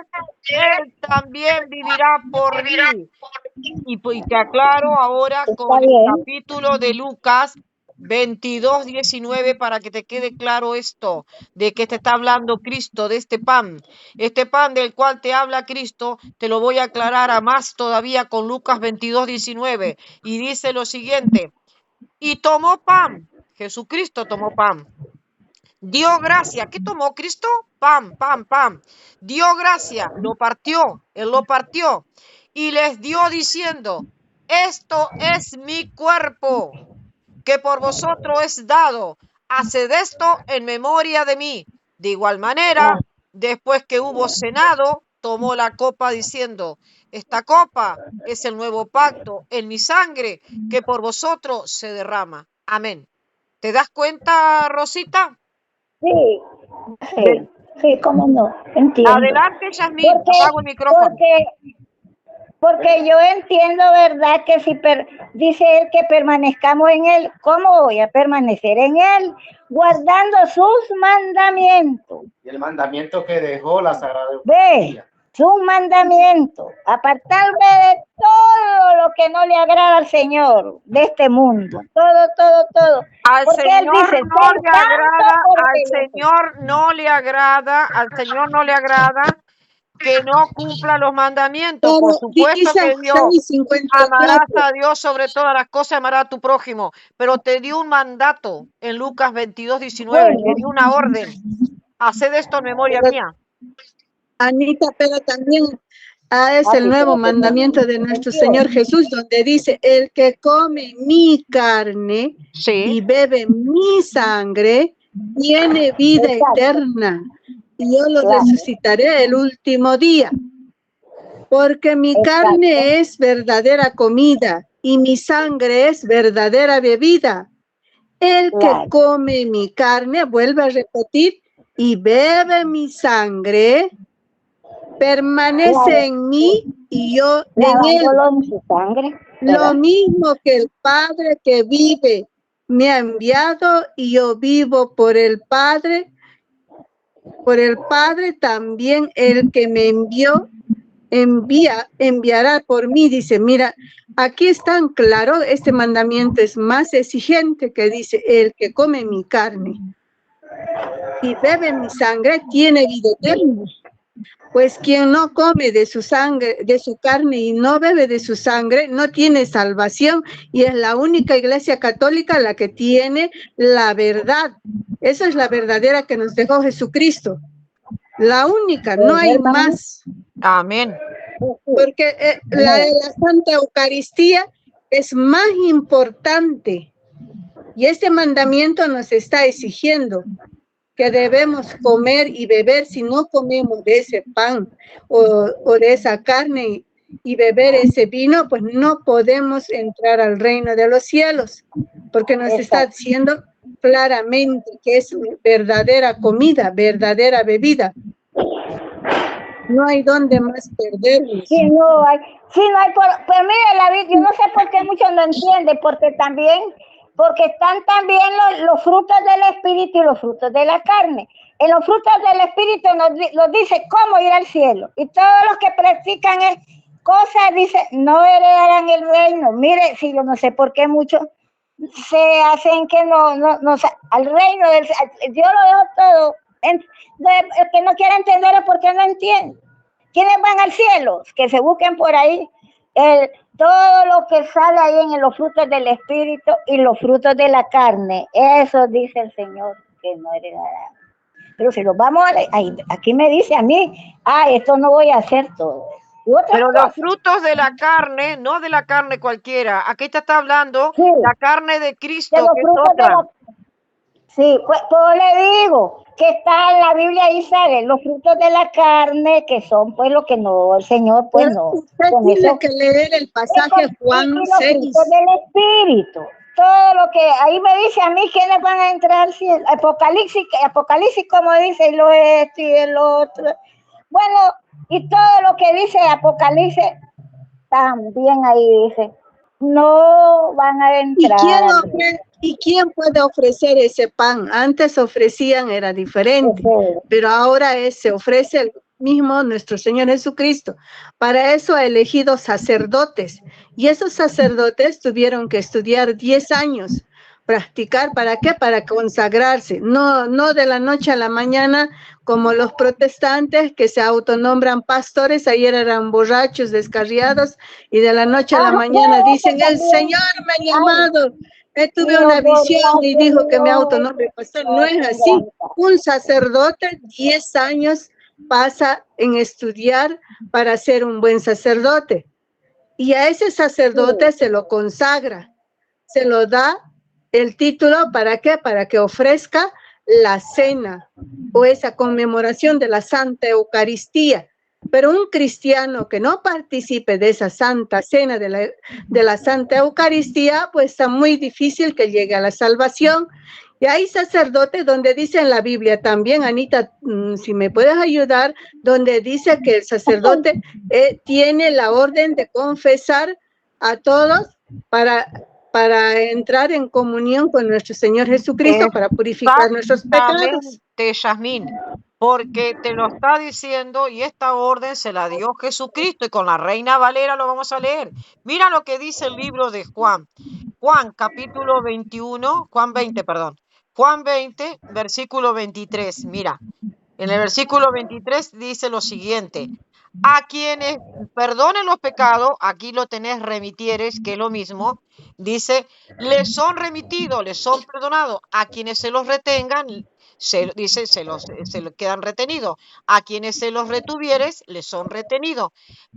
S2: él también vivirá por mí. Y te aclaro ahora con el capítulo de Lucas 22, 19 para que te quede claro esto, de que te está hablando Cristo, de este pan. Este pan del cual te habla Cristo, te lo voy a aclarar a más todavía con Lucas 22, 19. Y dice lo siguiente, y tomó pan, Jesucristo tomó pan. Dio gracia. ¿Qué tomó Cristo? Pan. Dio gracia, lo partió, él lo partió. Y les dio diciendo, esto es mi cuerpo, que por vosotros es dado. Haced esto en memoria de mí. De igual manera, después que hubo cenado, tomó la copa diciendo, esta copa es el nuevo pacto en mi sangre, que por vosotros se derrama. Amén. ¿Te das cuenta, Rosita?
S1: Sí, cómo no, entiendo.
S2: Adelante, Yasmín, apago el micrófono.
S1: Porque yo entiendo, ¿verdad? Que si dice él que permanezcamos en él, ¿cómo voy a permanecer en él? Guardando sus mandamientos.
S4: Y el mandamiento que dejó la Sagrada
S1: Ve, sus mandamientos, apartarme de todo lo que no le agrada al Señor de este mundo, todo.
S2: Al
S1: porque
S2: Señor
S1: él dice,
S2: no le agrada, al Señor no le agrada que no cumpla los mandamientos.
S3: Pero
S2: por supuesto
S3: dice
S2: que Dios
S3: 6:54.
S2: amarás a Dios sobre todas las cosas, amarás a tu prójimo, pero te dio un mandato en Lucas 22, 19, le dio una orden. Haced esto en memoria mía.
S3: Anita, pero también es el nuevo mandamiento de nuestro Señor Jesús, donde dice, el que come mi carne y bebe mi sangre, tiene vida eterna, y yo lo resucitaré el último día. Porque mi carne es verdadera comida y mi sangre es verdadera bebida. El que come mi carne, vuelve a repetir, y bebe mi sangre, permanece en mí y yo en él. Lo mismo que el Padre que vive me ha enviado y yo vivo por el Padre. Por el Padre también el que me enviará por mí. Dice, mira, aquí es tan claro, este mandamiento es más exigente que dice, el que come mi carne y bebe mi sangre tiene vida eterna. Pues quien no come de su sangre, de su carne y no bebe de su sangre, no tiene salvación y es la única iglesia católica la que tiene la verdad. Esa es la verdadera que nos dejó Jesucristo. La única, no hay más.
S2: Amén.
S3: Porque la Santa Eucaristía es más importante. Y este mandamiento nos está exigiendo que debemos comer y beber. Si no comemos de ese pan o de esa carne y beber ese vino, pues no podemos entrar al reino de los cielos, porque nos está diciendo claramente que es verdadera comida, verdadera bebida. No hay donde más perdernos.
S1: Sí, no hay, pero mire, la Biblia, yo no sé por qué muchos no entienden, porque están también los frutos del Espíritu y los frutos de la carne. En los frutos del Espíritu nos dice cómo ir al cielo. Y todos los que practican cosas, dice, no heredarán el reino. Mire, si yo no sé por qué muchos se hacen que no al reino del, yo lo dejo todo. El que no quiere entender es porque no entiende. ¿Quiénes van al cielo? Que se busquen por ahí todo lo que sale ahí en los frutos del Espíritu y los frutos de la carne. Eso dice el Señor que no heredará. Pero si los vamos aquí me dice a mí, esto no voy a hacer todo.
S2: Pero los frutos de la carne, no de la carne cualquiera. Aquí te está hablando
S1: sí,
S2: la carne de Cristo,
S1: que
S2: es otra.
S1: Sí, pues le digo que está en la Biblia ahí sale los frutos de la carne, que son pues lo que no, el Señor pues no.
S3: Usted tiene que leer el pasaje Juan 6.
S1: Los frutos del Espíritu. Todo lo que ahí me dice a mí quiénes van a entrar, si Apocalipsis como dice, y lo esto y el otro. Bueno, y todo lo que dice Apocalipsis también ahí dice, no van a entrar.
S3: ¿Y quién puede ofrecer ese pan? Antes ofrecían, era diferente, pero ahora se ofrece el mismo nuestro Señor Jesucristo. Para eso ha elegido sacerdotes, y esos sacerdotes tuvieron que estudiar 10 años, practicar, ¿para qué? Para consagrarse, no de la noche a la mañana, como los protestantes que se autonombran pastores. Ayer eran borrachos, descarriados, y de la noche a la mañana dicen, el Señor me ha llamado. Tuve una visión y dijo que me autonombre pastor. No es así. Un sacerdote 10 años pasa en estudiar para ser un buen sacerdote. Y a ese sacerdote se lo consagra, se lo da el título, ¿para qué? Para que ofrezca la cena o esa conmemoración de la Santa Eucaristía. Pero un cristiano que no participe de esa Santa Cena de la Santa Eucaristía, pues está muy difícil que llegue a la salvación. Y hay sacerdotes donde dice en la Biblia también, Anita, si me puedes ayudar, donde dice que el sacerdote tiene la orden de confesar a todos para entrar en comunión con nuestro Señor Jesucristo, para purificar nuestros pecados.
S2: Yasmín, porque te lo está diciendo y esta orden se la dio Jesucristo, y con la Reina Valera lo vamos a leer. Mira lo que dice el libro de Juan. Juan capítulo 21, Juan 20, versículo 23. Mira, en el versículo 23 dice lo siguiente: a quienes perdonen los pecados, aquí lo tenés remitieres, que es lo mismo, dice, les son remitidos, les son perdonados. A quienes se los retengan, se los quedan retenidos. A quienes se los retuvieres, les son retenidos.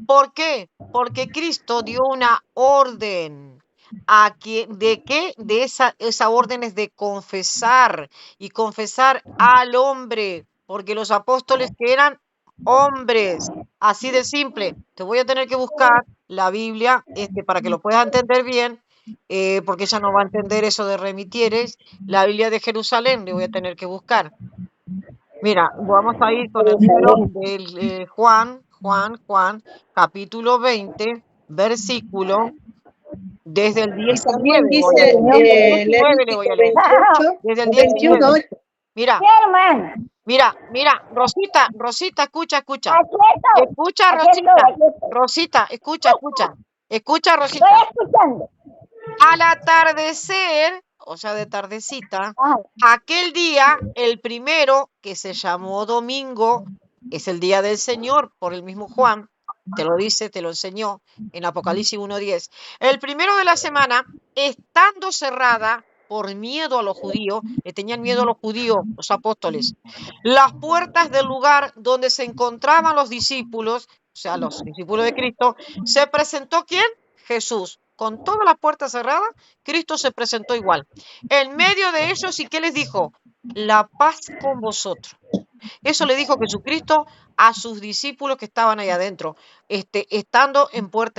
S2: ¿Por qué? Porque Cristo dio una orden. ¿De qué? De esa orden es de confesar, y confesar al hombre, porque los apóstoles que eran hombres, así de simple. Te voy a tener que buscar la Biblia para que lo puedas entender bien, porque ella no va a entender eso de remitieres. La Biblia de Jerusalén le voy a tener que buscar. Mira, vamos a ir con el libro de Juan, capítulo 20, versículo Desde el
S3: Y también
S2: 19 voy a
S3: dice
S2: leer. Desde el 19 le voy
S3: Levítico
S2: a leer.
S3: 28,
S2: Desde el
S3: 21,
S2: 19.
S3: 8.
S2: Mira,
S1: Sí, hermana.
S2: mira, Rosita, escucha.
S1: Aquí estoy.
S2: Escucha,
S1: Aquí estoy, aquí estoy.
S2: Rosita, escucha. Escucha,
S1: Estoy
S2: Rosita.
S1: escuchando.
S2: Al atardecer, o sea, de tardecita,
S1: Ajá.
S2: aquel día, el primero, que se llamó domingo, es el día del Señor, por el mismo Juan, te lo dice, te lo enseñó en Apocalipsis 1:10. El primero de la semana, estando cerrada por miedo a los judíos, le tenían miedo a los judíos, los apóstoles, las puertas del lugar donde se encontraban los discípulos, o sea, los discípulos de Cristo, se presentó ¿quién? Jesús. Con todas las puertas cerradas, Cristo se presentó igual. En medio de ellos, ¿y qué les dijo? La paz con vosotros. Eso le dijo Jesucristo a sus discípulos que estaban ahí adentro, estando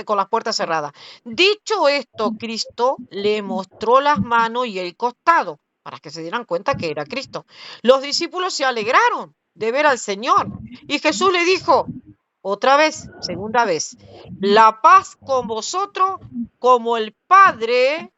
S2: con las puertas cerradas. Dicho esto, Cristo le mostró las manos y el costado, para que se dieran cuenta que era Cristo. Los discípulos se alegraron de ver al Señor. Y Jesús le dijo, otra vez, segunda vez, la paz con vosotros, como el Padre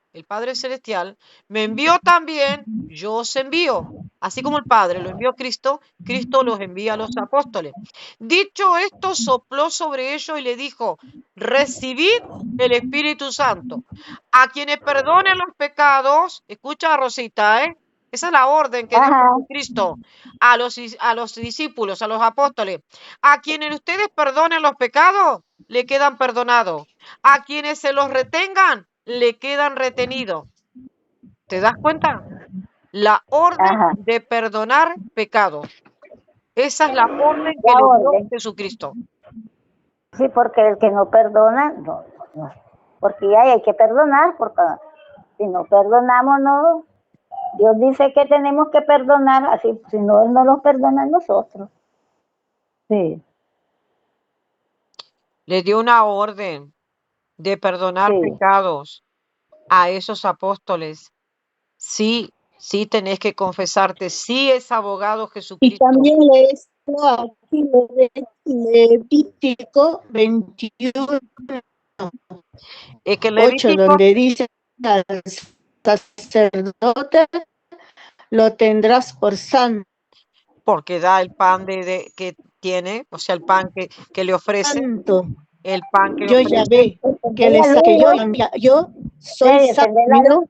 S2: Celestial, me envió también, yo os envío. Así como el Padre lo envió a Cristo, Cristo los envía a los apóstoles. Dicho esto, sopló sobre ellos y le dijo, recibid el Espíritu Santo. A quienes perdonen los pecados, escucha Rosita, esa es la orden que dio
S1: Ajá.
S2: Cristo a los discípulos, a los apóstoles. A quienes ustedes perdonen los pecados, le quedan perdonados. A quienes se los retengan, le quedan retenidos. ¿Te das cuenta? La orden
S1: Ajá.
S2: de perdonar pecados. Esa es la orden que
S1: La
S2: le dio
S1: orden.
S2: Jesucristo.
S1: Sí, porque el que no perdona, no. Porque ya hay que perdonar, porque si no perdonamos, no. Dios dice que tenemos que perdonar, así, si no, Él no los perdona a nosotros. Sí,
S2: Le dio una orden de perdonar
S1: sí.
S2: pecados a esos apóstoles. Sí, tenés que confesarte. Sí es abogado
S3: Y
S2: Jesucristo.
S3: también aquí Levítico 21,
S2: Es que
S3: 8,
S2: Levítico,
S3: donde dice al sacerdote lo tendrás por santo.
S2: porque da el pan que tiene, o sea, el pan que le ofrece, el pan que le
S3: Yo
S2: ofrece.
S3: ya ve que le saqué yo soy santo.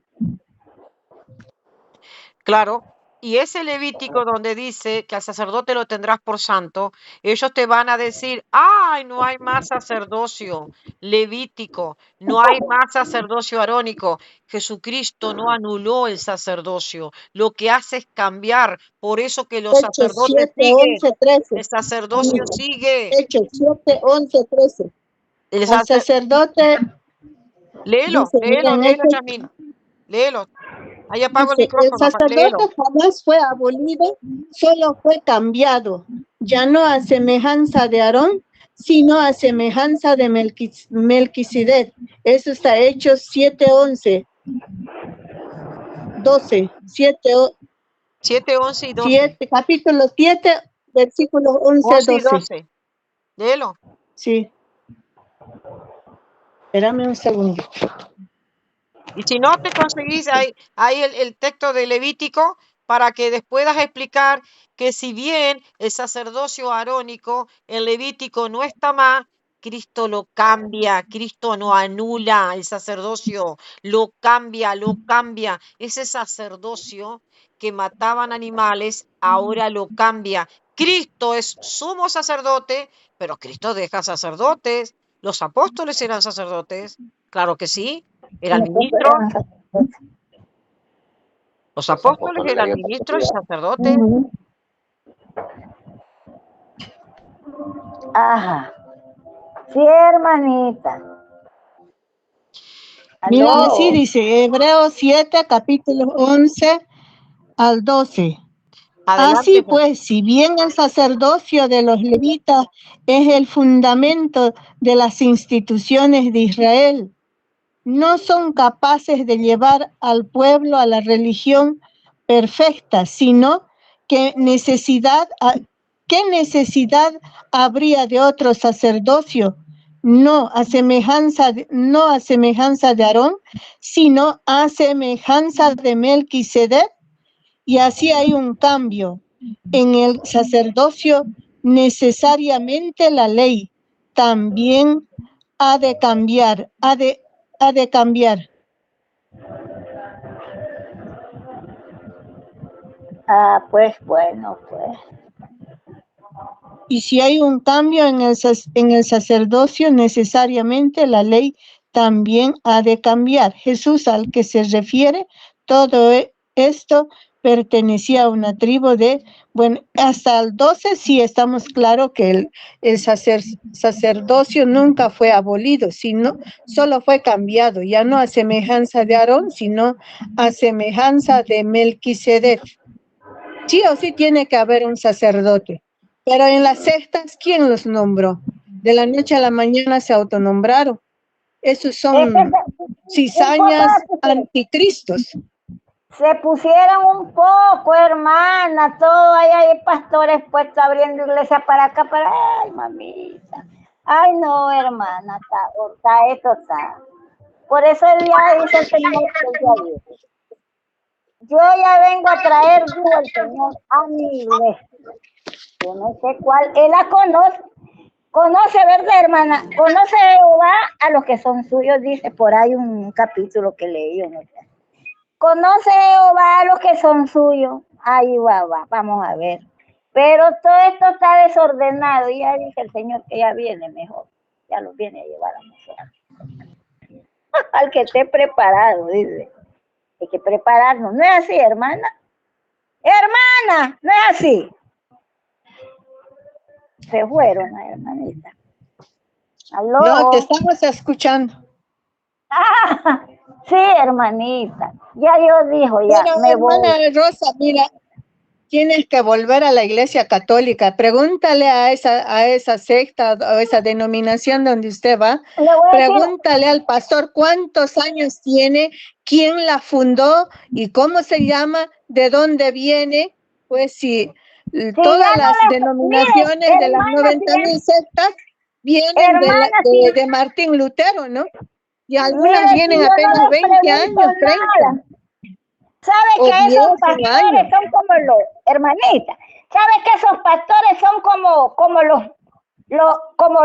S2: Claro, y ese Levítico donde dice que al sacerdote lo tendrás por santo, ellos te van a decir, ay, no hay más sacerdocio levítico, no hay más sacerdocio arónico. Jesucristo no anuló el sacerdocio, lo que hace es cambiar, por eso que los
S3: Hechos
S2: sacerdotes
S3: 7, 11, 13.
S2: el sacerdocio sigue.
S3: Hechos 7, 11, 13. Al sacerdote,
S2: Léelo,
S3: dice, miren,
S2: Yasmín, léelo. Ahí apago el
S3: dice, el
S2: micrófono, léelo.
S3: sacerdote jamás fue abolido, solo fue cambiado, ya no a semejanza de Aarón, sino a semejanza de Melquisedec. Eso está Hechos 7, 11, 12, 7,
S2: 11 y 12.
S3: 7, capítulo 7, versículos 11,
S2: 11 y
S3: 12.
S2: 12. Léelo.
S3: Sí. Espérame un segundo.
S2: Y si no te conseguís ahí el texto de Levítico para que después puedas explicar que si bien el sacerdocio arónico en Levítico no está más, Cristo lo cambia, Cristo no anula el sacerdocio, lo cambia. Ese sacerdocio que mataban animales, ahora lo cambia. Cristo es sumo sacerdote, pero Cristo deja sacerdotes. Los apóstoles eran sacerdotes, claro que sí. Eran ministros, los apóstoles eran ministros y sacerdotes.
S1: Ajá. Sí, hermanita.
S3: Mira,
S1: Aló.
S3: así dice Hebreos 7, capítulo 11 al 12.
S2: Adelante,
S3: Así pues, si bien el sacerdocio de los levitas es el fundamento de las instituciones de Israel, no son capaces de llevar al pueblo a la religión perfecta, sino ¿qué necesidad habría de otro sacerdocio no a semejanza de Aarón, sino a semejanza de Melquisedec, y así hay un cambio en el sacerdocio. Necesariamente la ley también ha de cambiar, ha de cambiar.
S1: Ah, pues bueno, pues.
S3: Y si hay un cambio en el sacerdocio, necesariamente la ley también ha de cambiar. Jesús, al que se refiere, todo esto pertenecía a una tribu bueno, hasta el 12 sí estamos claros que el sacerdocio nunca fue abolido, sino solo fue cambiado, ya no a semejanza de Aarón, sino a semejanza de Melquisedec. Sí o sí tiene que haber un sacerdote. Pero en las sectas, ¿quién los nombró? De la noche a la mañana se autonombraron. Esos son cizañas anticristos.
S1: Se pusieron un poco, hermana, todo ahí hay pastores puestos abriendo iglesia para acá, para... Ay, mamita. Ay, no, hermana, esto está. Por eso el día dice el Señor que ya viene. Yo ya vengo a traer, dijo el Señor, a mi iglesia. Yo no sé cuál, él la conoce, ¿verdad, hermana? Conoce Jehová a los que son suyos, dice por ahí un capítulo que leí, ¿no? Conoce Jehová a los que son suyos. Ahí va, vamos a ver. Pero todo esto está desordenado y ya dice el Señor que ya viene mejor. Ya lo viene a llevar a nosotros. Al que esté preparado, dice. Hay que prepararnos. ¿No es así, hermana? Hermana, no es así. Se fueron, hermanita. ¿Aló?
S3: No, te estamos escuchando.
S1: Ah, sí, hermanita. Ya Dios dijo, ya
S3: Pero,
S1: me
S3: hermana
S1: voy.
S3: Rosa, mira, tienes que volver a la Iglesia Católica. Pregúntale a esa secta o esa denominación donde usted va.
S1: Le voy a decir,
S3: Pregúntale al pastor cuántos años tiene, quién la fundó y cómo se llama, de dónde viene. Pues si todas las denominaciones
S1: mire,
S3: de las
S1: hermana,
S3: 90,000 sectas vienen
S1: hermana,
S3: de Martín Lutero, ¿no? Y algunas
S1: mire, si
S3: vienen
S1: yo
S3: apenas
S1: no les
S3: 20
S1: pregunto
S3: años, 30.
S1: nada. ¿Sabe
S3: O
S1: que
S3: 10
S1: esos pastores
S3: años.
S1: son como los, hermanita? ¿Sabe que esos pastores son como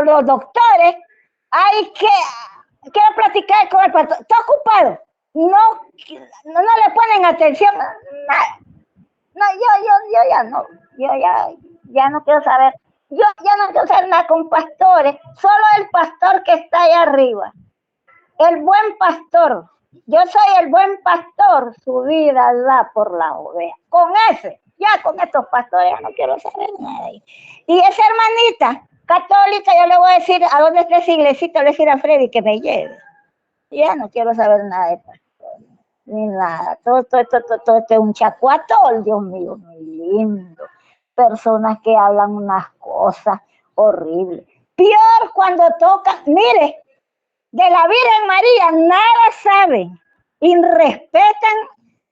S1: los doctores? Hay que, quiero platicar con el pastor. ¿Está ocupado? No le ponen atención. Nada. No, yo ya no. Yo ya no quiero saber. Yo ya no quiero saber nada con pastores. Solo el pastor que está allá arriba. El buen pastor. Yo soy el buen pastor, su vida da por la oveja. Con estos pastores ya no quiero saber nada. Y esa hermanita católica, yo le voy a decir a dónde está esa iglesita, le voy a decir a Freddy que me lleve. Ya no quiero saber nada de pastor, ni nada. Todo esto es un chacuatol, Dios mío, muy lindo. Personas que hablan unas cosas horribles. Peor cuando tocan, mire, de la Virgen María nada saben y respetan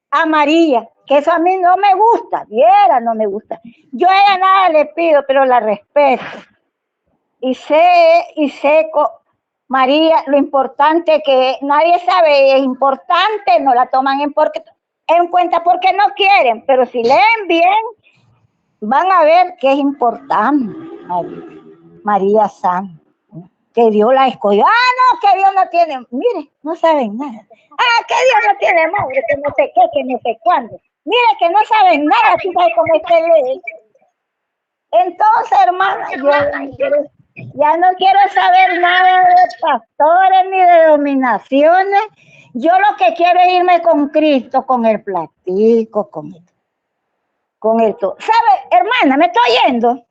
S1: a María, que eso a mí no me gusta, no me gusta. Yo a ella nada le pido, pero la respeto. Y sé María, lo importante que nadie sabe, es importante, no la toman en cuenta porque no quieren, pero si leen bien, van a ver que es importante, María Santa. Que Dios la escogió. No, que Dios no tiene, mire, no saben nada. Que Dios no tiene madre, que no sé qué, que no sé cuándo. Mire, que no saben nada, tú sabes cómo usted lee. Entonces, hermana, ya no quiero saber nada de pastores ni de dominaciones. Yo lo que quiero es irme con Cristo, con el platico, con esto. ¿Sabe, hermana, me estoy yendo?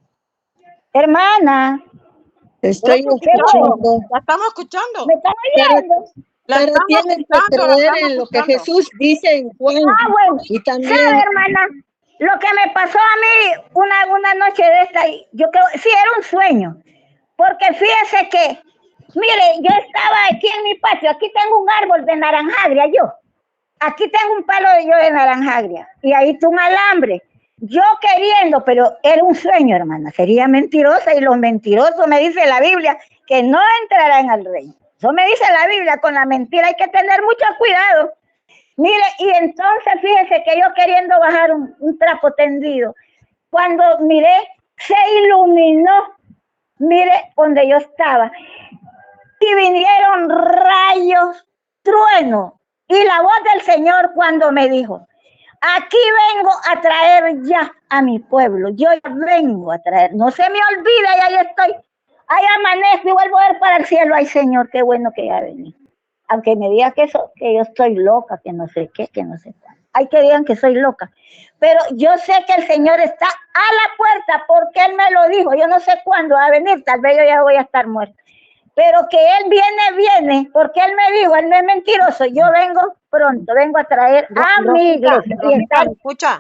S1: Hermana.
S3: Estoy escuchando.
S2: La estamos escuchando.
S1: ¿Me están oyendo?
S3: Pero tienes que creer en lo que Jesús dice en Juan.
S1: Bueno.
S3: Y también,
S1: ¿sabe, hermana? Lo que me pasó a mí una noche de esta, yo creo, sí, era un sueño. Porque fíjese que, mire, yo estaba aquí en mi patio, aquí tengo un árbol de naranjagria yo. Aquí tengo un palo de naranjagria. Y ahí está un alambre. Yo queriendo, pero era un sueño, hermana. Sería mentirosa y los mentirosos, me dice la Biblia, que no entrarán al reino. Eso me dice la Biblia, con la mentira hay que tener mucho cuidado. Mire, y entonces fíjese que yo queriendo bajar un trapo tendido, cuando miré, se iluminó, mire donde yo estaba, y vinieron rayos, truenos, y la voz del Señor cuando me dijo, aquí vengo a traer ya a mi pueblo, yo ya vengo a traer, no se me olvide, y ahí estoy, ahí amanezco y vuelvo a ver para el cielo, ay Señor, qué bueno que ya vení. Aunque me diga que yo estoy loca, que no sé qué, que no sé cuál. Hay que digan que soy loca. Pero yo sé que el Señor está a la puerta porque Él me lo dijo. Yo no sé cuándo va a venir, tal vez yo ya voy a estar muerta. Pero que Él viene, porque Él me dijo, Él no es mentiroso. Yo vengo pronto, vengo a traer a mi iglesia.
S2: Rosita, ¿me escucha?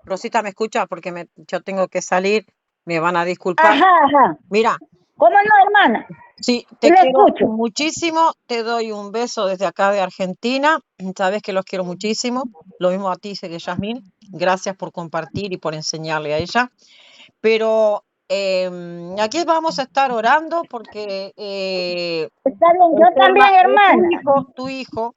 S2: Rosita, ¿me escucha? Porque yo tengo que salir, me van a disculpar.
S1: Ajá.
S2: Mira.
S1: ¿Cómo no, hermana?
S2: Sí, te quiero muchísimo, te doy un beso desde acá de Argentina, sabes que los quiero muchísimo, lo mismo a ti, Yasmín, gracias por compartir y por enseñarle a ella, pero aquí vamos a estar orando porque
S1: está bien, yo también, hermana.
S2: Tu hijo,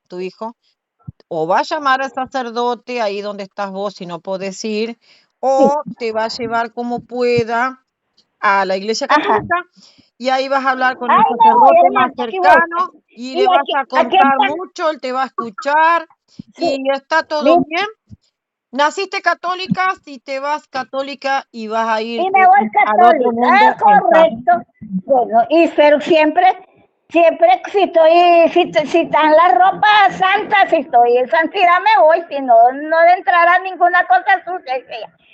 S2: o va a llamar al sacerdote ahí donde estás vos si no podés ir, o te va a llevar como pueda a la iglesia católica. Y ahí vas a hablar con el sacerdote más cercano y le vas a contar mucho, él te va a escuchar y está todo bien. Naciste católica, si te vas católica y vas a ir
S1: y me voy
S2: al otro mundo.
S1: Es correcto. Bueno, pero siempre si están las ropas santas, si estoy en santidad me voy, si no de entrar a ninguna cosa sucia.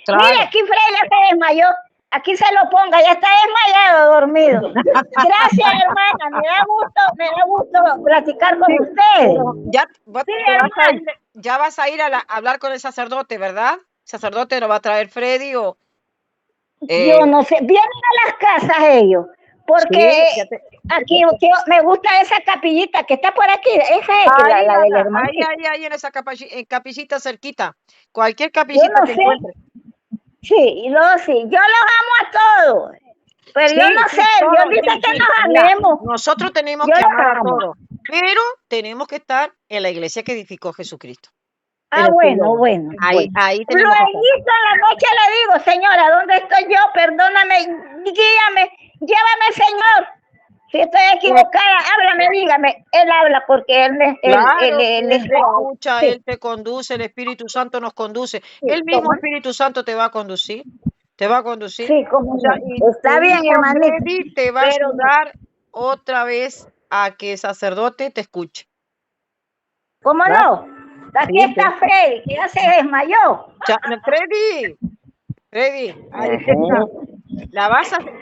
S1: Claro. Mire, aquí Frey ya se desmayó. Aquí se lo ponga, ya está desmayado, dormido. Gracias, hermana, me da gusto platicar con ustedes.
S2: Ya vas a ir a hablar con el sacerdote, ¿verdad? ¿El sacerdote lo va a traer Freddy o...?
S1: Yo no sé, vienen a las casas ellos, porque aquí me gusta esa capillita que está por aquí, esa es la del hermano.
S2: Ahí en esa capillita cerquita, cualquier capillita que encuentres.
S1: Sí, yo los amo a todos, pero yo no sé, Dios dice que nos amemos.
S2: Nosotros tenemos que amar a todos, pero tenemos que estar en la iglesia que edificó Jesucristo.
S1: Bueno.
S2: Ahí tenemos
S1: Luego en la noche le digo, señora, ¿dónde estoy yo? Perdóname, guíame, llévame, Señor. Si estoy equivocada, háblame, dígame. Él habla porque él
S2: escucha, Él te conduce, el Espíritu Santo nos conduce. El mismo Espíritu Santo te va a conducir.
S1: Sí, como está bien, hermanito.
S2: Te va a ayudar otra vez a que el sacerdote te escuche.
S1: ¿Cómo no? Aquí está Freddy, que ya se desmayó.
S2: Freddy, ahí está.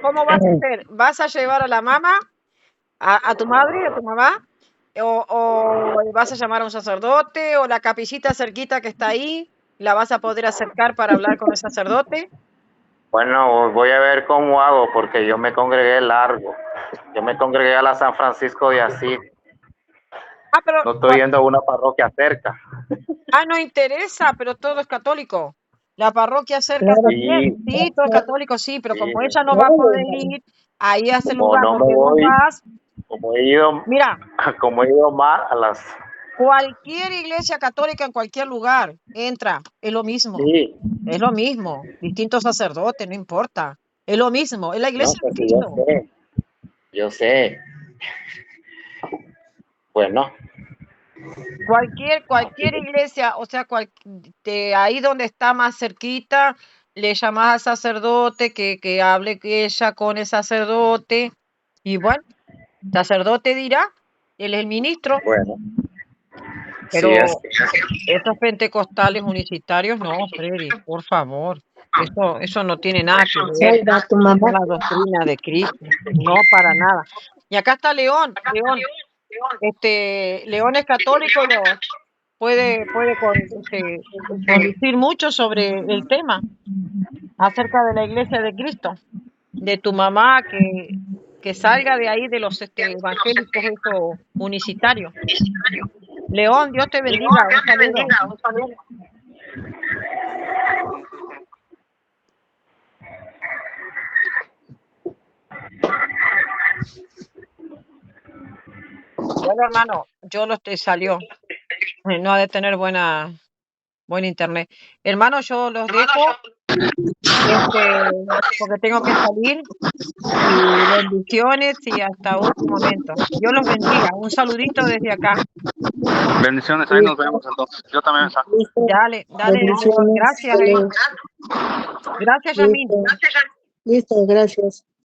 S2: ¿Cómo vas a hacer? ¿Vas a llevar a la mamá, a tu madre, a tu mamá? ¿O vas a llamar a un sacerdote? ¿O la capillita cerquita que está ahí, la vas a poder acercar para hablar con el sacerdote?
S4: Bueno, voy a ver cómo hago, porque yo me congregué largo. Yo me congregué a la San Francisco de Asís. No estoy yendo a una parroquia cerca.
S2: No interesa, pero todo es católico. La parroquia cerca también. Sí, todo es católico, sí, pero como ella no va a poder ir, ahí hace el lugar donde vos vas.
S4: Como he ido más a las...
S2: Cualquier iglesia católica en cualquier lugar entra, es lo mismo.
S4: Sí.
S2: Es lo mismo. Distintos sacerdotes, no importa. Es lo mismo, es la iglesia de Cristo.
S4: Yo sé. Bueno.
S2: Cualquier iglesia, o sea, ahí donde está más cerquita, le llamas al sacerdote que hable ella con el sacerdote. Y bueno, el sacerdote dirá, él es el ministro.
S4: Bueno.
S2: Pero esos pentecostales unicitarios, no, Freddy, por favor. Eso no tiene nada que ver con la doctrina de Cristo. No, para nada. Y acá está León. León es católico, puede conducir mucho sobre el tema acerca de la iglesia de Cristo, de tu mamá que salga de ahí de los evangélicos unicitarios. León, Dios te bendiga. Un saludo. Bueno, hermano, yo lo salió. No ha de tener buen internet. Hermano, yo los dejo, porque tengo que salir. Y bendiciones y hasta otro momento. Dios los bendiga. Un saludito desde acá.
S5: Bendiciones, ahí nos vemos entonces. Yo también.
S2: Dale,
S3: Bendiciones.
S2: gracias. Gracias, Yamín.
S3: Listo, gracias.